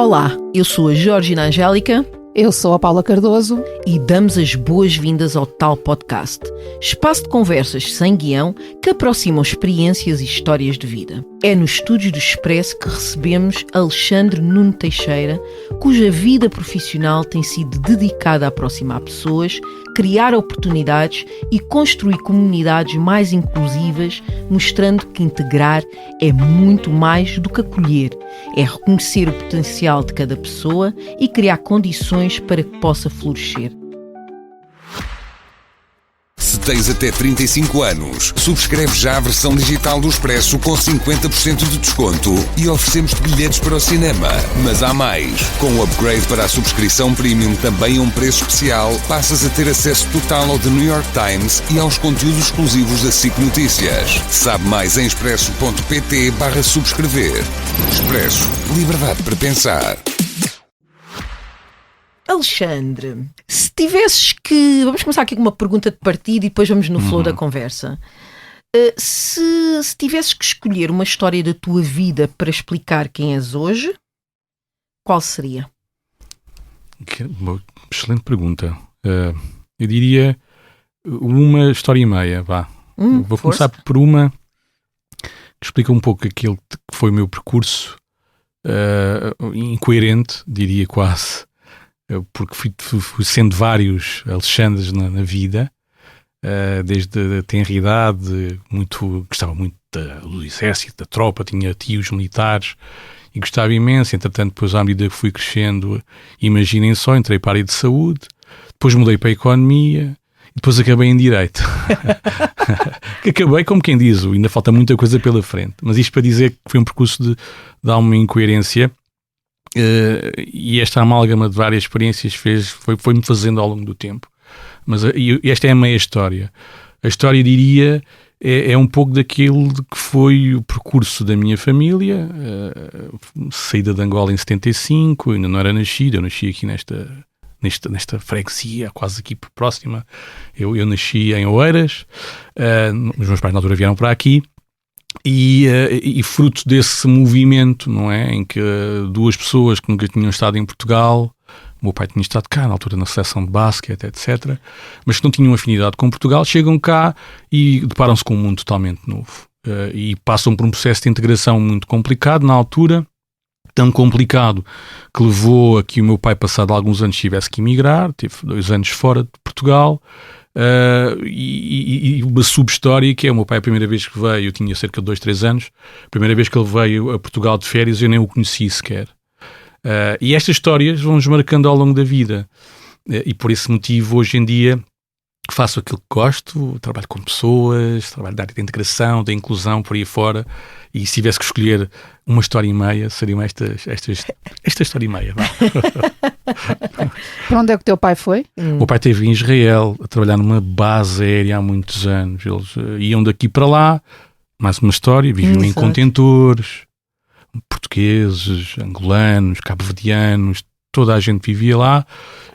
Olá, eu sou a Georgina Angélica. Eu sou a Paula Cardoso. E damos as boas-vindas ao Tal Podcast, espaço de conversas sem guião que aproximam experiências e histórias de vida. É no estúdio do Expresso que recebemos Alexandre Nuno Teixeira, cuja vida profissional tem sido dedicada a aproximar pessoas, criar oportunidades e construir comunidades mais inclusivas, mostrando que integrar é muito mais do que acolher. É reconhecer o potencial de cada pessoa e criar condições para que possa florescer. Se tens até 35 anos, subscreve já a versão digital do Expresso com 50% de desconto e oferecemos-te bilhetes para o cinema. Mas há mais. Com o upgrade para a subscrição Premium também a um preço especial, passas a ter acesso total ao The New York Times e aos conteúdos exclusivos da SIC Notícias. Sabe mais em expresso.pt/subscrever. Expresso. Liberdade para pensar. Alexandre, se tivesses que... Vamos começar aqui com uma pergunta de partida e depois vamos no flow da conversa. Se tivesses que escolher uma história da tua vida para explicar quem és hoje, qual seria? Excelente pergunta. Eu diria uma história e meia, vá. Vou começar por uma que explica um pouco aquilo que foi o meu percurso, incoerente, diria quase, porque fui sendo vários Alexandres na vida, desde a tenra idade, gostava muito do exército, da tropa, tinha tios militares e gostava imenso. Entretanto, depois à medida que fui crescendo, imaginem só, entrei para a área de saúde, depois mudei para a economia e depois acabei em direito. Que acabei, como quem diz, ainda falta muita coisa pela frente, mas isto para dizer que foi um percurso de alguma incoerência. E esta amálgama de várias experiências foi-me fazendo ao longo do tempo. Mas esta é a meia história. A história, diria, é um pouco daquilo que foi o percurso da minha família. Saída de Angola em 75, ainda não era nascido, eu nasci aqui nesta freguesia, quase aqui próxima. Eu nasci em Oeiras, os meus pais na altura vieram para aqui. E fruto desse movimento, não é? Em que duas pessoas que nunca tinham estado em Portugal, o meu pai tinha estado cá na altura na seleção de basquete, etc., mas que não tinham afinidade com Portugal, chegam cá e deparam-se com um mundo totalmente novo. E passam por um processo de integração muito complicado na altura, tão complicado que levou a que o meu pai, passado alguns anos, tivesse que emigrar, teve 2 anos fora de Portugal. E uma sub-história que é: o meu pai, a primeira vez que veio, eu tinha cerca de 2, 3 anos, a primeira vez que ele veio a Portugal de férias, eu nem o conheci sequer. E estas histórias vão-nos marcando ao longo da vida, e por esse motivo hoje em dia faço aquilo que gosto, trabalho com pessoas, trabalho da área da integração, da inclusão, por aí fora. E se tivesse que escolher uma história e meia, seriam esta história e meia. Para onde é que o teu pai foi? O meu pai esteve em Israel a trabalhar numa base aérea há muitos anos. Eles iam daqui para lá, mais uma história, viviam em contentores, portugueses, angolanos, cabo-verdianos, toda a gente vivia lá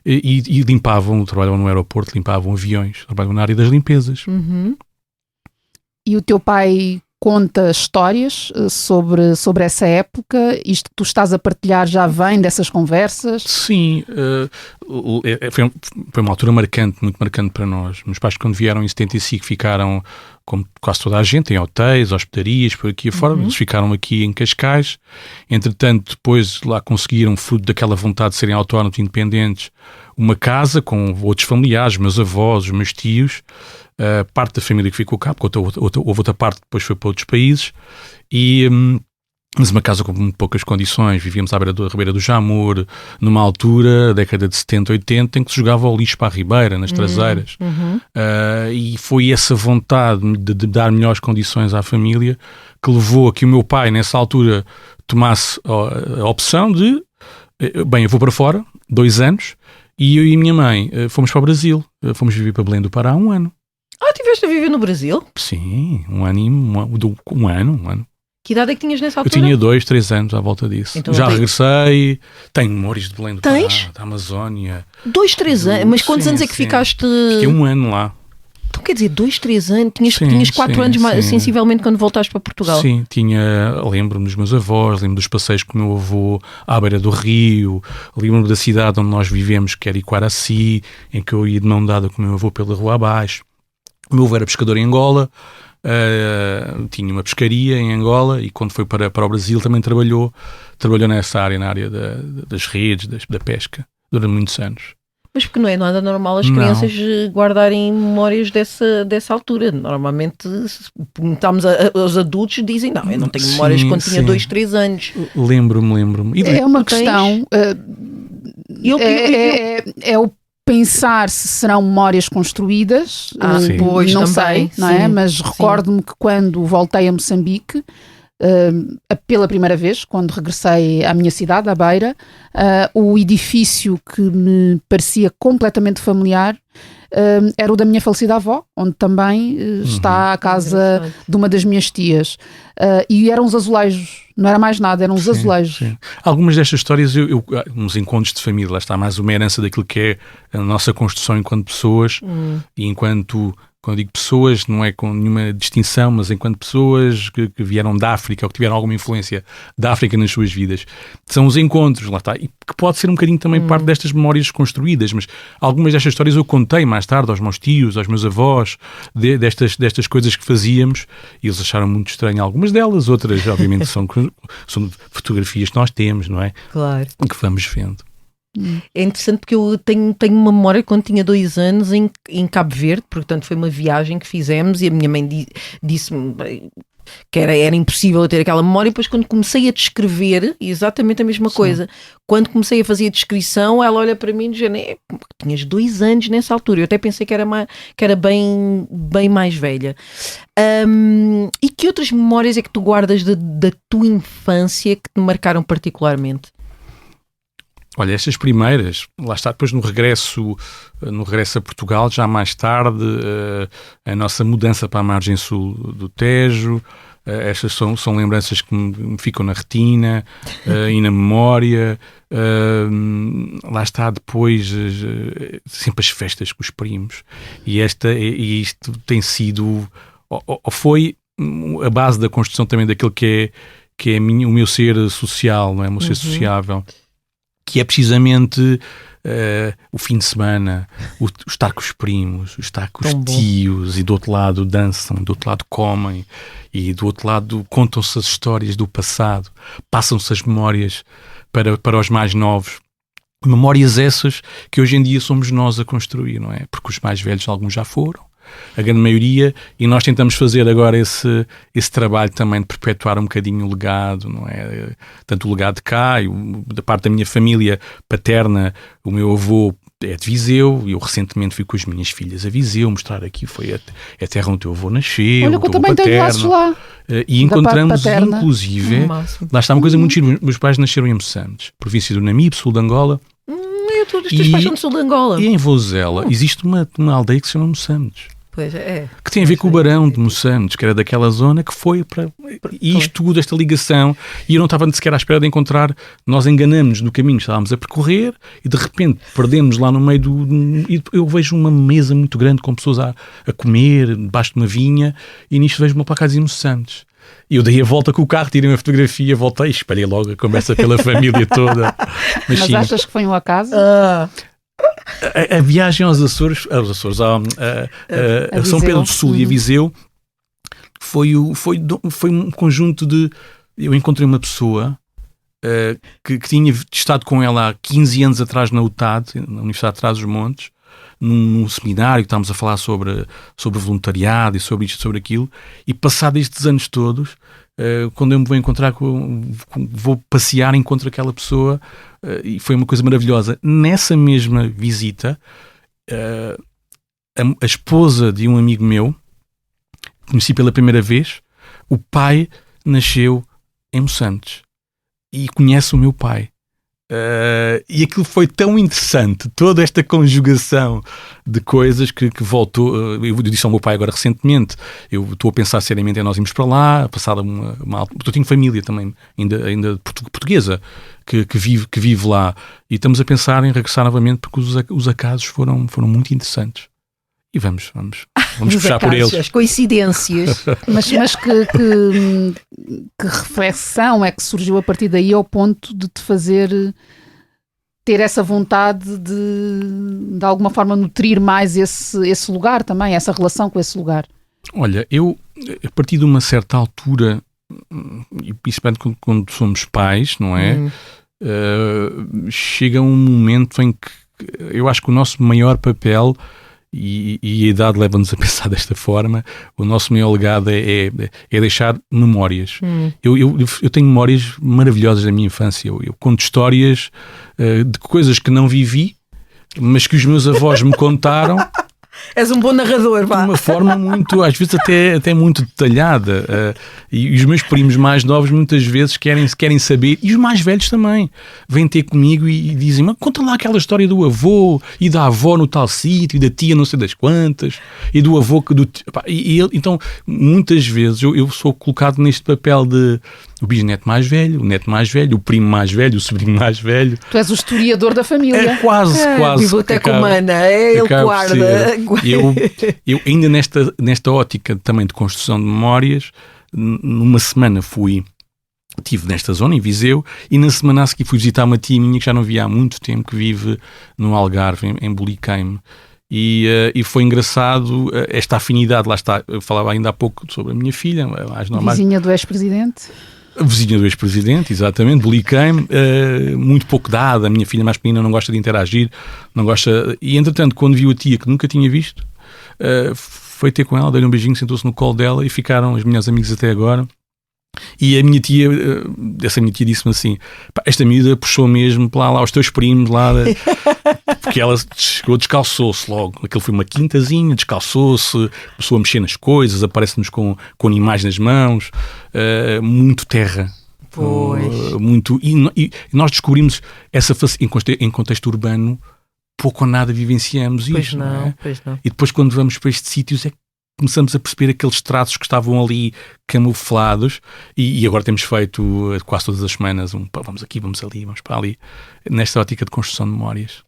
e limpavam, trabalhavam no aeroporto, limpavam aviões, trabalhavam na área das limpezas. E o teu pai conta histórias sobre essa época? Isto que tu estás a partilhar já vem dessas conversas? Sim, foi uma altura marcante, muito marcante para nós. Meus pais, quando vieram em 75, ficaram, como quase toda a gente, em hotéis, hospedarias, por aqui afora. Eles ficaram aqui em Cascais. Entretanto, depois lá conseguiram, fruto daquela vontade de serem autónomos e independentes, uma casa com outros familiares, meus avós, os meus tios. Parte da família que ficou cá, porque houve outra parte que depois foi para outros países, mas uma casa com muito poucas condições. Vivíamos à Ribeira do Jamor, numa altura, década de 70, 80, em que se jogava o lixo para a Ribeira, nas traseiras. E foi essa vontade de dar melhores condições à família que levou a que o meu pai, nessa altura, tomasse a opção de, bem, eu vou para fora, 2 anos, e eu e a minha mãe fomos para o Brasil. Fomos viver para Belém do Pará há 1 ano. Estiveste a viver no Brasil? Sim, um ano. Que idade é que tinhas nessa altura? Eu tinha 2, 3 anos à volta disso. Então, já regressei, tenho memórias de Belém do Pará, da Amazónia. 2, 3 anos? Mas quantos anos é que ficaste? Fiquei 1 ano lá. Então quer dizer, 2, 3 anos? Tinhas 4 anos sensivelmente quando voltaste para Portugal? Sim, lembro-me dos meus avós, lembro dos passeios com o meu avô à beira do rio, lembro-me da cidade onde nós vivemos, que era Iquaraci, em que eu ia de mão dada com o meu avô pela rua abaixo. O meu avô era pescador em Angola, tinha uma pescaria em Angola e quando foi para o Brasil também trabalhou nessa área, na área das redes, da pesca, durante muitos anos. Mas porque não é nada normal as crianças guardarem memórias dessa altura. Normalmente, se perguntarmos aos adultos, dizem, não, eu não tenho memórias quando tinha 2, 3 anos. Lembro-me. É uma questão... É o pensar se serão memórias construídas, pois, não também, sei, não é? Mas recordo-me que quando voltei a Moçambique, pela primeira vez, quando regressei à minha cidade, à Beira, o edifício que me parecia completamente familiar era o da minha falecida avó, onde também está a casa de uma das minhas tias. E eram os azulejos, não era mais nada, eram os azulejos. Sim. Algumas destas histórias, nos encontros de família, lá está mais uma herança daquilo que é a nossa construção enquanto pessoas e enquanto... Quando digo pessoas, não é com nenhuma distinção, mas enquanto pessoas que vieram da África ou que tiveram alguma influência da África nas suas vidas. São os encontros, lá está. E que pode ser um bocadinho também parte destas memórias construídas, mas algumas destas histórias eu contei mais tarde aos meus tios, aos meus avós, destas coisas que fazíamos, e eles acharam muito estranho algumas delas, outras, obviamente, são fotografias que nós temos, não é? Claro. Que vamos vendo. É interessante porque eu tenho uma memória quando tinha 2 anos em Cabo Verde, portanto foi uma viagem que fizemos e a minha mãe disse-me que era impossível eu ter aquela memória. E depois quando comecei a descrever, exatamente a mesma coisa. Quando comecei a fazer a descrição, ela olha para mim e diz, tinhas 2 anos nessa altura. Eu até pensei que era bem mais velha. E que outras memórias é que tu guardas da tua infância que te marcaram particularmente? Olha, estas primeiras, lá está, depois no regresso a Portugal, já mais tarde, a nossa mudança para a margem sul do Tejo, estas são lembranças que me ficam na retina e na memória. Lá está depois sempre as festas com os primos, e isto tem sido, ou foi a base da construção também daquilo que é o meu ser social, não é? O meu ser sociável. Que é precisamente o fim de semana, o estar com os primos, o estar com os tios, e do outro lado dançam, do outro lado comem, e do outro lado contam-se as histórias do passado, passam-se as memórias para os mais novos. Memórias essas que hoje em dia somos nós a construir, não é? Porque os mais velhos, alguns já foram, a grande maioria, e nós tentamos fazer agora esse trabalho também de perpetuar um bocadinho o legado, não é? Tanto o legado de cá, da parte da minha família paterna, o meu avô é de Viseu, e eu recentemente fui com as minhas filhas a Viseu, mostrar aqui, foi a terra onde o teu avô nasceu, olha, o teu avô paterno, lá, e encontramos inclusive, lá está uma coisa muito gira, meus pais nasceram em Moçambique, província do Namibe, sul de Angola. Os teus pais são do sul de Angola. E em Vozela existe uma aldeia que se chama Moçambique. Pois é. Que tem a ver com o Barão de Moçambique, que era daquela zona que foi para... E isto tudo, esta ligação, e eu não estava sequer à espera de encontrar, nós enganamos-nos no caminho, estávamos a percorrer e de repente perdemos lá no meio e eu vejo uma mesa muito grande com pessoas a comer, debaixo de uma vinha, e nisto vejo uma placa a dizer Moçambique. E eu dei a volta com o carro, tirei uma fotografia, voltei e espalhei logo a conversa pela família toda. Mas sim, achas que foi um acaso? A viagem aos Açores, a São Pedro do Sul e a Viseu foi um conjunto de... Eu encontrei uma pessoa que tinha estado com ela há 15 anos atrás na UTAD, na Universidade de Trás-os-Montes, num seminário que estávamos a falar sobre voluntariado e sobre isto, sobre aquilo, e passado estes anos todos, quando eu me vou encontrar, vou passear, encontro aquela pessoa, e foi uma coisa maravilhosa. Nessa mesma visita, a esposa de um amigo meu, conheci pela primeira vez, o pai nasceu em Moçambique e conhece o meu pai. E aquilo foi tão interessante, toda esta conjugação de coisas que voltou. Eu disse ao meu pai agora recentemente, eu estou a pensar seriamente em nós irmos para lá, passada eu tenho família também ainda portuguesa que vive lá, e estamos a pensar em regressar novamente porque os acasos foram muito interessantes. E vamos vamos puxar por eles. As coincidências. Mas que reflexão é que surgiu a partir daí ao ponto de te fazer ter essa vontade de alguma forma nutrir mais esse lugar também, essa relação com esse lugar? Olha, eu, a partir de uma certa altura, e principalmente quando somos pais, não é? Chega um momento em que eu acho que o nosso maior papel, e a idade leva-nos a pensar desta forma, o nosso maior legado é deixar memórias. Eu tenho memórias maravilhosas da minha infância. Eu conto histórias de coisas que não vivi, mas que os meus avós me contaram. És um bom narrador, vá. De uma forma muito, às vezes até muito detalhada. E os meus primos mais novos muitas vezes querem saber, e os mais velhos também, vêm ter comigo e dizem: mas conta lá aquela história do avô e da avó no tal sítio, e da tia não sei das quantas, e do avô que então, muitas vezes eu sou colocado neste papel de o bisneto mais velho, o neto mais velho, o primo mais velho, o sobrinho mais velho. Tu és o historiador da família. É quase. Biblioteca humana, ele guarda. Eu ainda nesta ótica também de construção de memórias, numa semana estive nesta zona, em Viseu, e na semana a seguir fui visitar uma tia minha que já não via há muito tempo, que vive no Algarve, em Buliqueime. E foi engraçado esta afinidade. Lá está, eu falava ainda há pouco sobre a minha filha, vizinha do ex-presidente. A vizinha do ex-presidente, exatamente, Buliqueime, muito pouco dada. A minha filha mais pequena não gosta de interagir, não gosta. E entretanto, quando viu a tia que nunca tinha visto, foi ter com ela, deu-lhe um beijinho, sentou-se no colo dela e ficaram as melhores amigas até agora. E a minha tia, essa minha tia disse-me assim: esta miúda puxou mesmo para lá os teus primos lá, porque ela chegou, descalçou-se logo. Aquilo foi uma quintazinha, descalçou-se, começou a mexer nas coisas, aparece-nos com animais nas mãos, muito terra. Muito, e nós descobrimos essa em contexto urbano, pouco ou nada vivenciamos pois isto. Não, não é? Pois não. E depois, quando vamos para estes sítios, é que começamos a perceber aqueles traços que estavam ali camuflados, e agora temos feito quase todas as semanas vamos aqui, vamos ali, vamos para ali, nesta ótica de construção de memórias.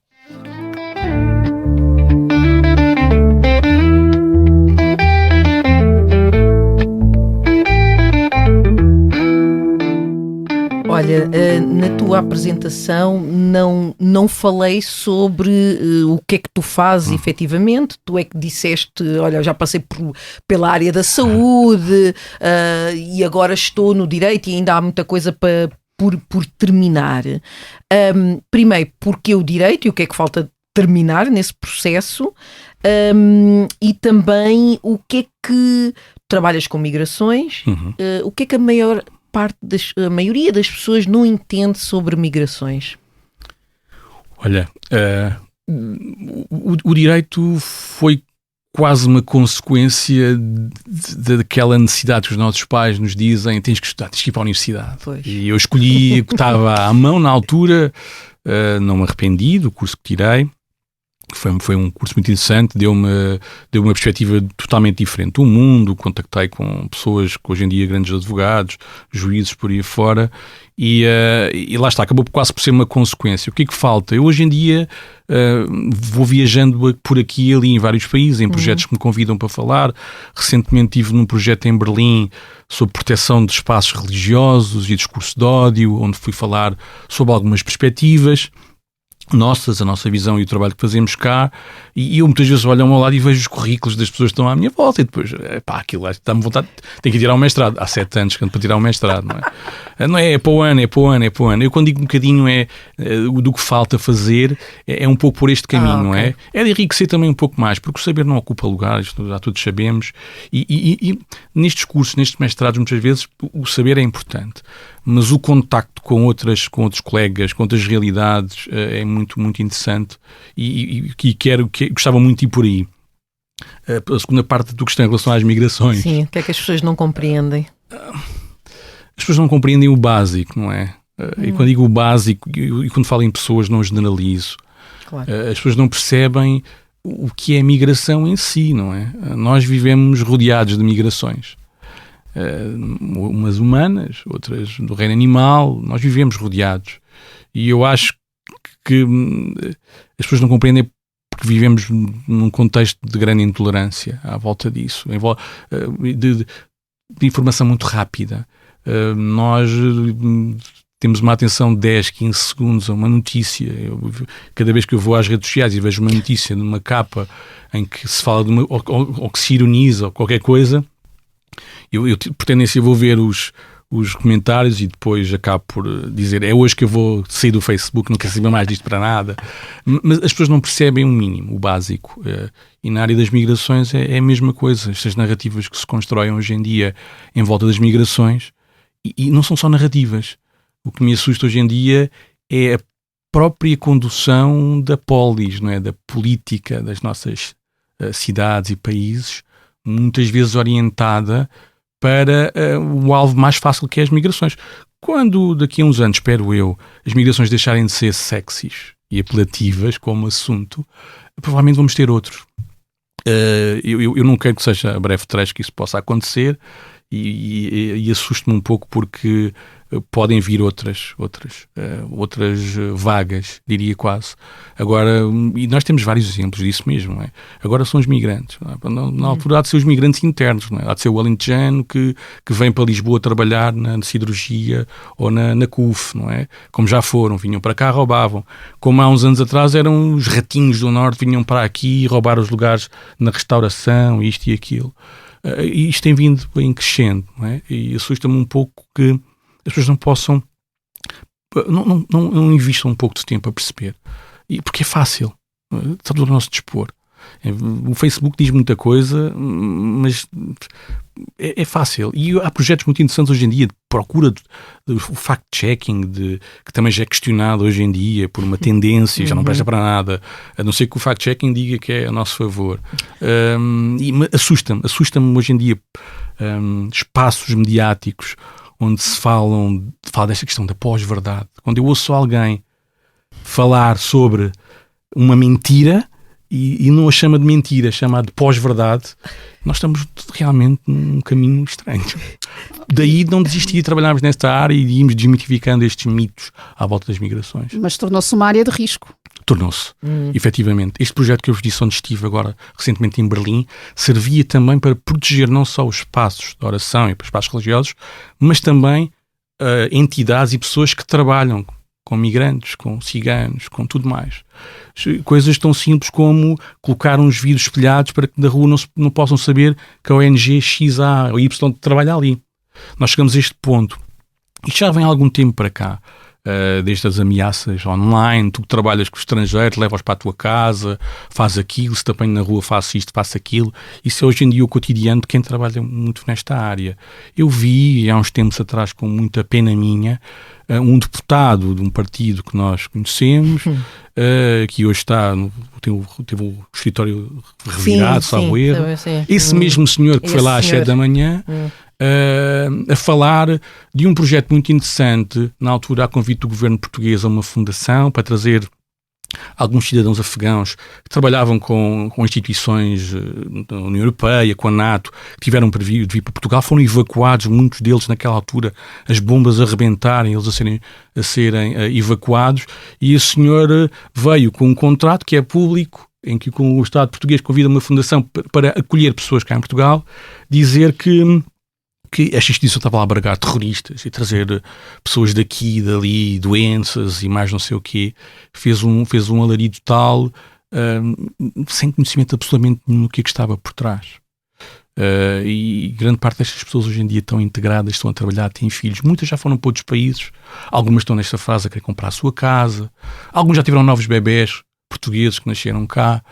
Olha, na tua apresentação não falei sobre o que é que tu fazes efetivamente. Tu é que disseste: olha, eu já passei pela área da saúde e agora estou no direito e ainda há muita coisa por terminar. Primeiro, porque o direito e o que é que falta terminar nesse processo, e também o que é que trabalhas com migrações, o que é que a maioria das pessoas não entende sobre migrações? Olha, o direito foi quase uma consequência daquela necessidade que os nossos pais nos dizem: tens que estudar, tens que ir para a universidade. Pois. E eu escolhi o que estava à mão na altura, não me arrependi do curso que tirei. Foi um curso muito interessante, deu-me uma perspectiva totalmente diferente do mundo. Contactei com pessoas que hoje em dia grandes advogados, juízes por aí fora, e lá está, acabou quase por ser uma consequência. O que é que falta? Eu hoje em dia vou viajando por aqui e ali em vários países, em projetos que me convidam para falar. Recentemente estive num projeto em Berlim sobre proteção de espaços religiosos e discurso de ódio, onde fui falar sobre algumas perspectivas nossas, a nossa visão e o trabalho que fazemos cá, e eu muitas vezes olho ao meu lado e vejo os currículos das pessoas que estão à minha volta, e depois, aquilo dá-me vontade, tenho que tirar um mestrado. Há 7 anos que ando para tirar um mestrado, não é? Não é para o ano. Eu, quando digo um bocadinho do que falta fazer, é um pouco por este caminho, não é? É de enriquecer também um pouco mais, porque o saber não ocupa lugar, isto já todos sabemos, e nestes cursos, nestes mestrados, muitas vezes o saber é importante, mas o contacto com outros colegas, com outras realidades, é muito, muito interessante, e gostava muito de ir por aí. A segunda parte do questão em relação às migrações. Sim, o que é que as pessoas não compreendem? As pessoas não compreendem o básico, não é? E quando digo o básico, e quando falo em pessoas, não generalizo. Claro. As pessoas não percebem o que é a migração em si, não é? Nós vivemos rodeados de migrações. Umas humanas, outras do reino animal, nós vivemos rodeados. E eu acho que as pessoas não compreendem porque vivemos num contexto de grande intolerância à volta disso, de informação muito rápida. Nós temos uma atenção de 10, 15 segundos a uma notícia. Cada vez que eu vou às redes sociais e vejo uma notícia numa capa em que se fala de ou que se ironiza ou qualquer coisa, eu por tendência vou ver os comentários e depois acabo por dizer: é hoje que eu vou sair do Facebook, não quero saber mais disto para nada. Mas as pessoas não percebem o mínimo, o básico. E na área das migrações é a mesma coisa. Estas narrativas que se constroem hoje em dia em volta das migrações, e não são só narrativas. O que me assusta hoje em dia é a própria condução da polis, não é? Da política das nossas cidades e países, muitas vezes orientada para o alvo mais fácil, que é as migrações. Quando, daqui a uns anos, espero eu, as migrações deixarem de ser sexys e apelativas como assunto, provavelmente vamos ter outros. Eu não quero que seja a breve trecho que isso possa acontecer, e assusto-me um pouco porque podem vir outras vagas, diria quase. Agora, e nós temos vários exemplos disso mesmo, não é? Agora são os migrantes. Na altura há de ser os migrantes internos, não é? Há de ser o alentejano que vem para Lisboa trabalhar na siderurgia ou na CUF, não é? Como já foram, vinham para cá, roubavam. Como há uns anos atrás eram os ratinhos do norte, vinham para aqui roubar os lugares na restauração, isto e aquilo. E isto tem vindo em crescendo, não é? E assusta-me um pouco que as pessoas não possam, não investam um pouco de tempo a perceber. Porque é fácil, está tudo ao nosso dispor. O Facebook diz muita coisa, mas é fácil. E há projetos muito interessantes hoje em dia de procura do fact-checking, que também já é questionado hoje em dia por uma tendência, já não presta para nada, a não ser que o fact-checking diga que é a nosso favor. E assusta-me hoje em dia espaços mediáticos onde se fala desta questão da pós-verdade. Quando eu ouço alguém falar sobre uma mentira e não a chama de mentira, chama de pós-verdade, nós estamos realmente num caminho estranho. Daí não desistir de trabalharmos nesta área e de irmos desmitificando estes mitos à volta das migrações. Mas tornou-se uma área de risco. Tornou-se, efetivamente. Este projeto que eu vos disse, onde estive agora recentemente em Berlim, servia também para proteger não só os espaços de oração e os espaços religiosos, mas também entidades e pessoas que trabalham com migrantes, com ciganos, com tudo mais. Coisas tão simples como colocar uns vidros espelhados para que da rua não possam saber que a ONG X, A ou Y trabalha ali. Nós chegamos a este ponto. Isto já vem há algum tempo para cá. Desde as ameaças online, tu trabalhas com os estrangeiros, levas para a tua casa, faz aquilo, se te apanho na rua, faço isto, faço aquilo. Isso é hoje em dia o cotidiano de quem trabalha muito nesta área. Eu vi, há uns tempos atrás, com muita pena minha, um deputado de um partido que nós conhecemos, que hoje teve o escritório revirado, salvo erro. Esse mesmo senhor que foi lá às 7 da manhã, a falar de um projeto muito interessante, na altura a convite do governo português a uma fundação para trazer alguns cidadãos afegãos que trabalhavam com instituições da União Europeia, com a NATO, que tiveram para vir para Portugal, foram evacuados, muitos deles naquela altura, as bombas a rebentarem, eles a serem evacuados, e esse senhor veio com um contrato que é público, em que o Estado português convida uma fundação para acolher pessoas cá em Portugal, dizer que esta instituição estava lá a abrigar terroristas e trazer pessoas daqui e dali, doenças e mais não sei o quê. Fez um alarido tal, sem conhecimento absolutamente nenhum do que estava por trás. E grande parte destas pessoas hoje em dia estão integradas, estão a trabalhar, têm filhos. Muitas já foram para outros países. Algumas estão nesta fase a querer comprar a sua casa. Alguns já tiveram novos bebés portugueses que nasceram cá.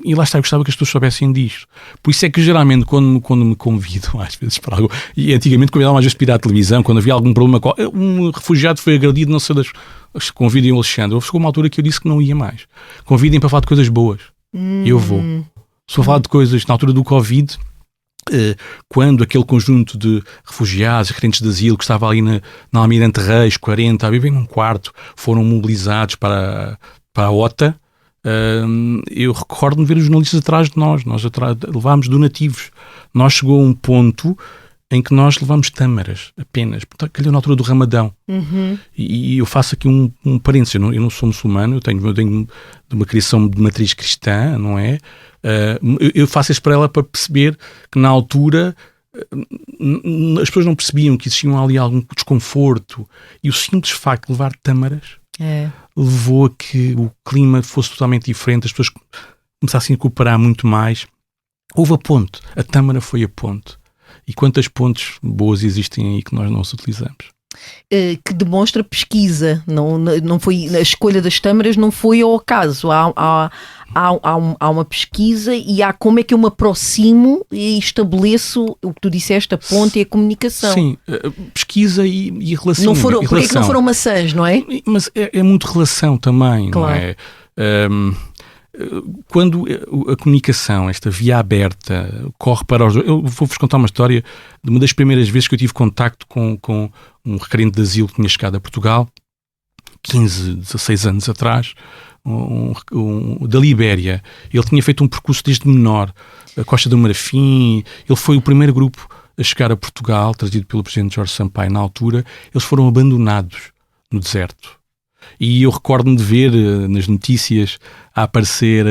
E lá está, eu gostava que as pessoas soubessem disto. Por isso é que geralmente quando me convidam às vezes para algo, e antigamente convidavam às vezes para ir à televisão, quando havia algum problema, um refugiado foi agredido, não sei, convidem o Alexandre. Chegou uma altura que eu disse que não ia mais. Convidem para falar de coisas boas. E eu vou. Se for falar de coisas na altura do Covid, quando aquele conjunto de refugiados, requerentes de asilo que estava ali na Almirante Reis, 40, a viver num quarto, foram mobilizados para a OTA. Eu recordo-me ver os jornalistas atrás de nós levámos donativos. Nós chegou a um ponto em que nós levamos tâmaras apenas. Calhou na altura do Ramadão. E eu faço aqui um parênteses. Eu não sou muçulmano, eu tenho de uma criação de matriz cristã, não é? Eu faço isso para ela para perceber que na altura as pessoas não percebiam que existia ali algum desconforto, e o simples facto de levar tâmaras levou a que o clima fosse totalmente diferente, as pessoas começassem a cooperar muito mais. Houve a ponte, a tâmara foi a ponte. E quantas pontes boas existem aí que nós não as utilizamos? Que demonstra pesquisa, não foi, a escolha das tâmaras não foi ao acaso, há uma pesquisa, e há como é que eu me aproximo e estabeleço o que tu disseste, a ponte e a comunicação. Sim, pesquisa e relação. Não foram, porque é que não foram maçãs, não é? Mas é muito relação também, claro. Não é? Quando a comunicação, esta via aberta, corre para os... Eu vou-vos contar uma história de uma das primeiras vezes que eu tive contacto com um requerente de asilo que tinha chegado a Portugal, 15, 16 anos atrás, da Libéria. Ele tinha feito um percurso desde menor, a Costa do Marfim. Ele foi o primeiro grupo a chegar a Portugal, trazido pelo presidente Jorge Sampaio na altura. Eles foram abandonados no deserto. E eu recordo-me de ver nas notícias a aparecer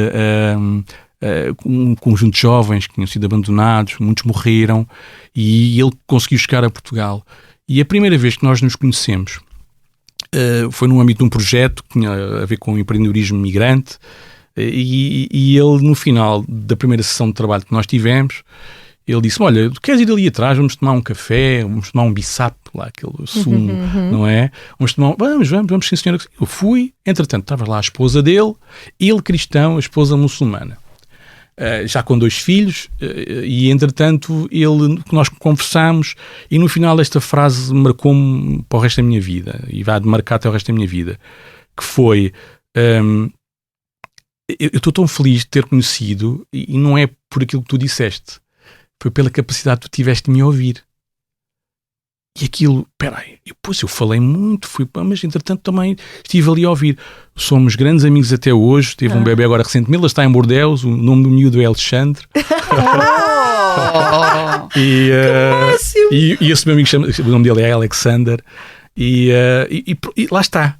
um conjunto de jovens que tinham sido abandonados, muitos morreram, e ele conseguiu chegar a Portugal. E a primeira vez que nós nos conhecemos foi no âmbito de um projeto que tinha a ver com o empreendedorismo migrante, e ele, no final da primeira sessão de trabalho que nós tivemos, ele disse: olha, queres ir ali atrás, vamos tomar um café, vamos tomar um bissap, lá aquele sumo, não é? Vamos sim senhora. Eu fui, entretanto estava lá a esposa dele, ele cristão, a esposa muçulmana, já com 2 filhos, e entretanto nós conversámos, e no final esta frase marcou-me para o resto da minha vida, e vai marcar até o resto da minha vida, que foi: eu estou tão feliz de ter conhecido, e não é por aquilo que tu disseste, foi pela capacidade que tu tiveste de me ouvir. E aquilo, peraí, eu falei muito, mas entretanto também estive ali a ouvir. Somos grandes amigos até hoje, teve um bebê agora recentemente, ele está em Bordeaux, o nome do miúdo é Alexandre. E esse meu amigo, o nome dele é Alexander, e lá está.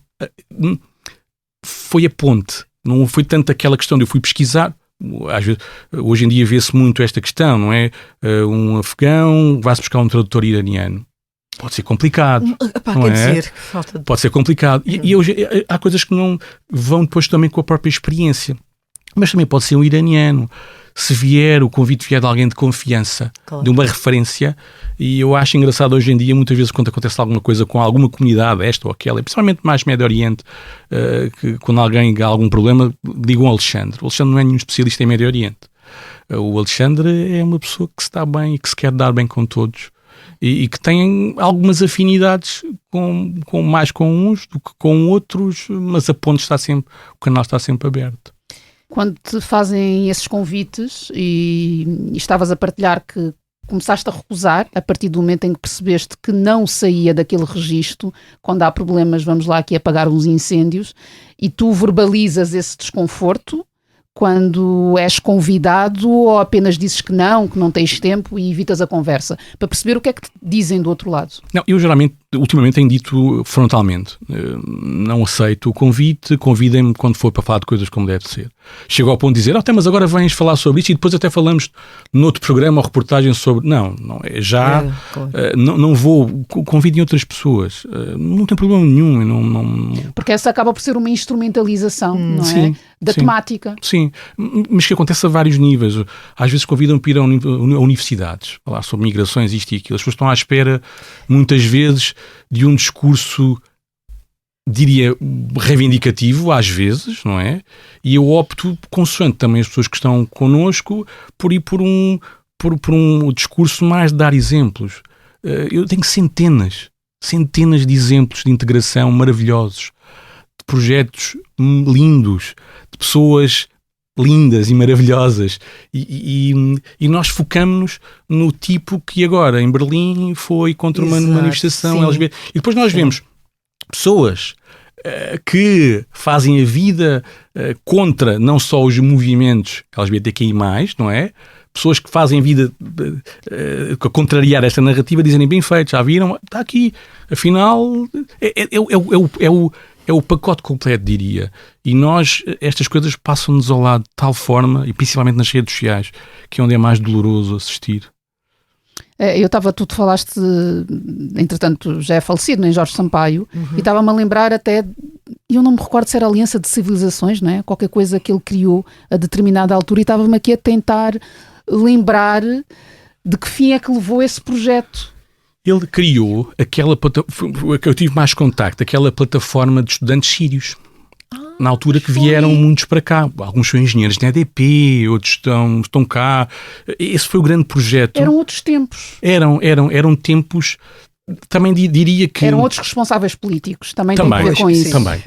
Foi a ponte, não foi tanto aquela questão de eu fui pesquisar. Às vezes, hoje em dia vê-se muito esta questão, não é? Um afegão vai-se buscar um tradutor iraniano. Pode ser complicado. Pode ser complicado. E hoje há coisas que não vão depois também com a própria experiência. Mas também pode ser um iraniano. Se o convite vier de alguém de confiança, claro, de uma referência. E eu acho engraçado hoje em dia, muitas vezes, quando acontece alguma coisa com alguma comunidade, esta ou aquela, principalmente mais Médio Oriente, que quando alguém há algum problema, digam ao Alexandre. O Alexandre não é nenhum especialista em Médio Oriente. O Alexandre é uma pessoa que se está bem e que se quer dar bem com todos. E que tem algumas afinidades mais com uns do que com outros, mas a ponte está sempre, o canal está sempre aberto. Quando te fazem esses convites e estavas a partilhar que começaste a recusar a partir do momento em que percebeste que não saía daquele registro, quando há problemas, vamos lá aqui apagar uns incêndios, e tu verbalizas esse desconforto quando és convidado, ou apenas dizes que não tens tempo e evitas a conversa, para perceber o que é que te dizem do outro lado? Não, eu geralmente, ultimamente tenho dito frontalmente, não aceito o convite, convidem-me quando for para falar de coisas como deve ser. Chego ao ponto de dizer, mas agora vens falar sobre isto, e depois até falamos noutro programa ou reportagem sobre... Não é já... Claro. Não vou... Convidem outras pessoas. Não tem problema nenhum. Não... Porque essa acaba por ser uma instrumentalização, não sim, é? Da temática. Sim, mas que acontece a vários níveis. Às vezes convidam-me para ir a universidades, falar sobre migrações, isto e aquilo. As pessoas estão à espera, muitas vezes, de um discurso, diria, reivindicativo, às vezes, não é? E eu opto, consoante também as pessoas que estão connosco, por ir por um discurso mais de dar exemplos. Eu tenho centenas de exemplos de integração maravilhosos, de projetos lindos, de pessoas lindas e maravilhosas, e nós focamos-nos no tipo que agora em Berlim foi contra uma manifestação LGBT, e depois nós vemos pessoas que fazem a vida contra não só os movimentos LGBTQI+, não é? Pessoas que fazem a vida a contrariar esta narrativa, dizem bem feito, já viram? Está aqui. Afinal, é o pacote completo, diria. E nós, estas coisas passam-nos ao lado de tal forma, e principalmente nas redes sociais, que é onde é mais doloroso assistir. Tu falaste, entretanto já é falecido, em Jorge Sampaio, e estava-me a lembrar até, eu não me recordo se era a Aliança de Civilizações, não é? Qualquer coisa que ele criou a determinada altura, e estava-me aqui a tentar lembrar de que fim é que levou esse projeto. Ele criou aquela plataforma, que eu tive mais contacto, aquela plataforma de estudantes sírios. Na altura que vieram muitos para cá. Alguns são engenheiros de EDP, outros estão cá. Esse foi o grande projeto. Eram outros tempos. Eram tempos, também diria que... Eram outros responsáveis políticos, também tem a ver com isso. Também.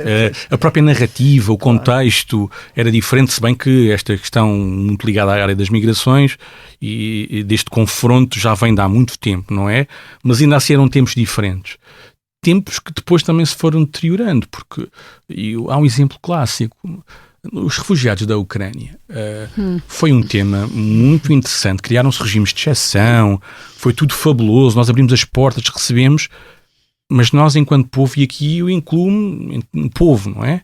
A própria narrativa, o contexto era diferente, se bem que esta questão muito ligada à área das migrações e deste confronto já vem de há muito tempo, não é? Mas ainda assim eram tempos diferentes. Tempos que depois também se foram deteriorando, porque há um exemplo clássico. Os refugiados da Ucrânia foi um tema muito interessante. Criaram-se regimes de exceção, foi tudo fabuloso, nós abrimos as portas, recebemos, mas nós, enquanto povo, e aqui eu incluo um povo, não é?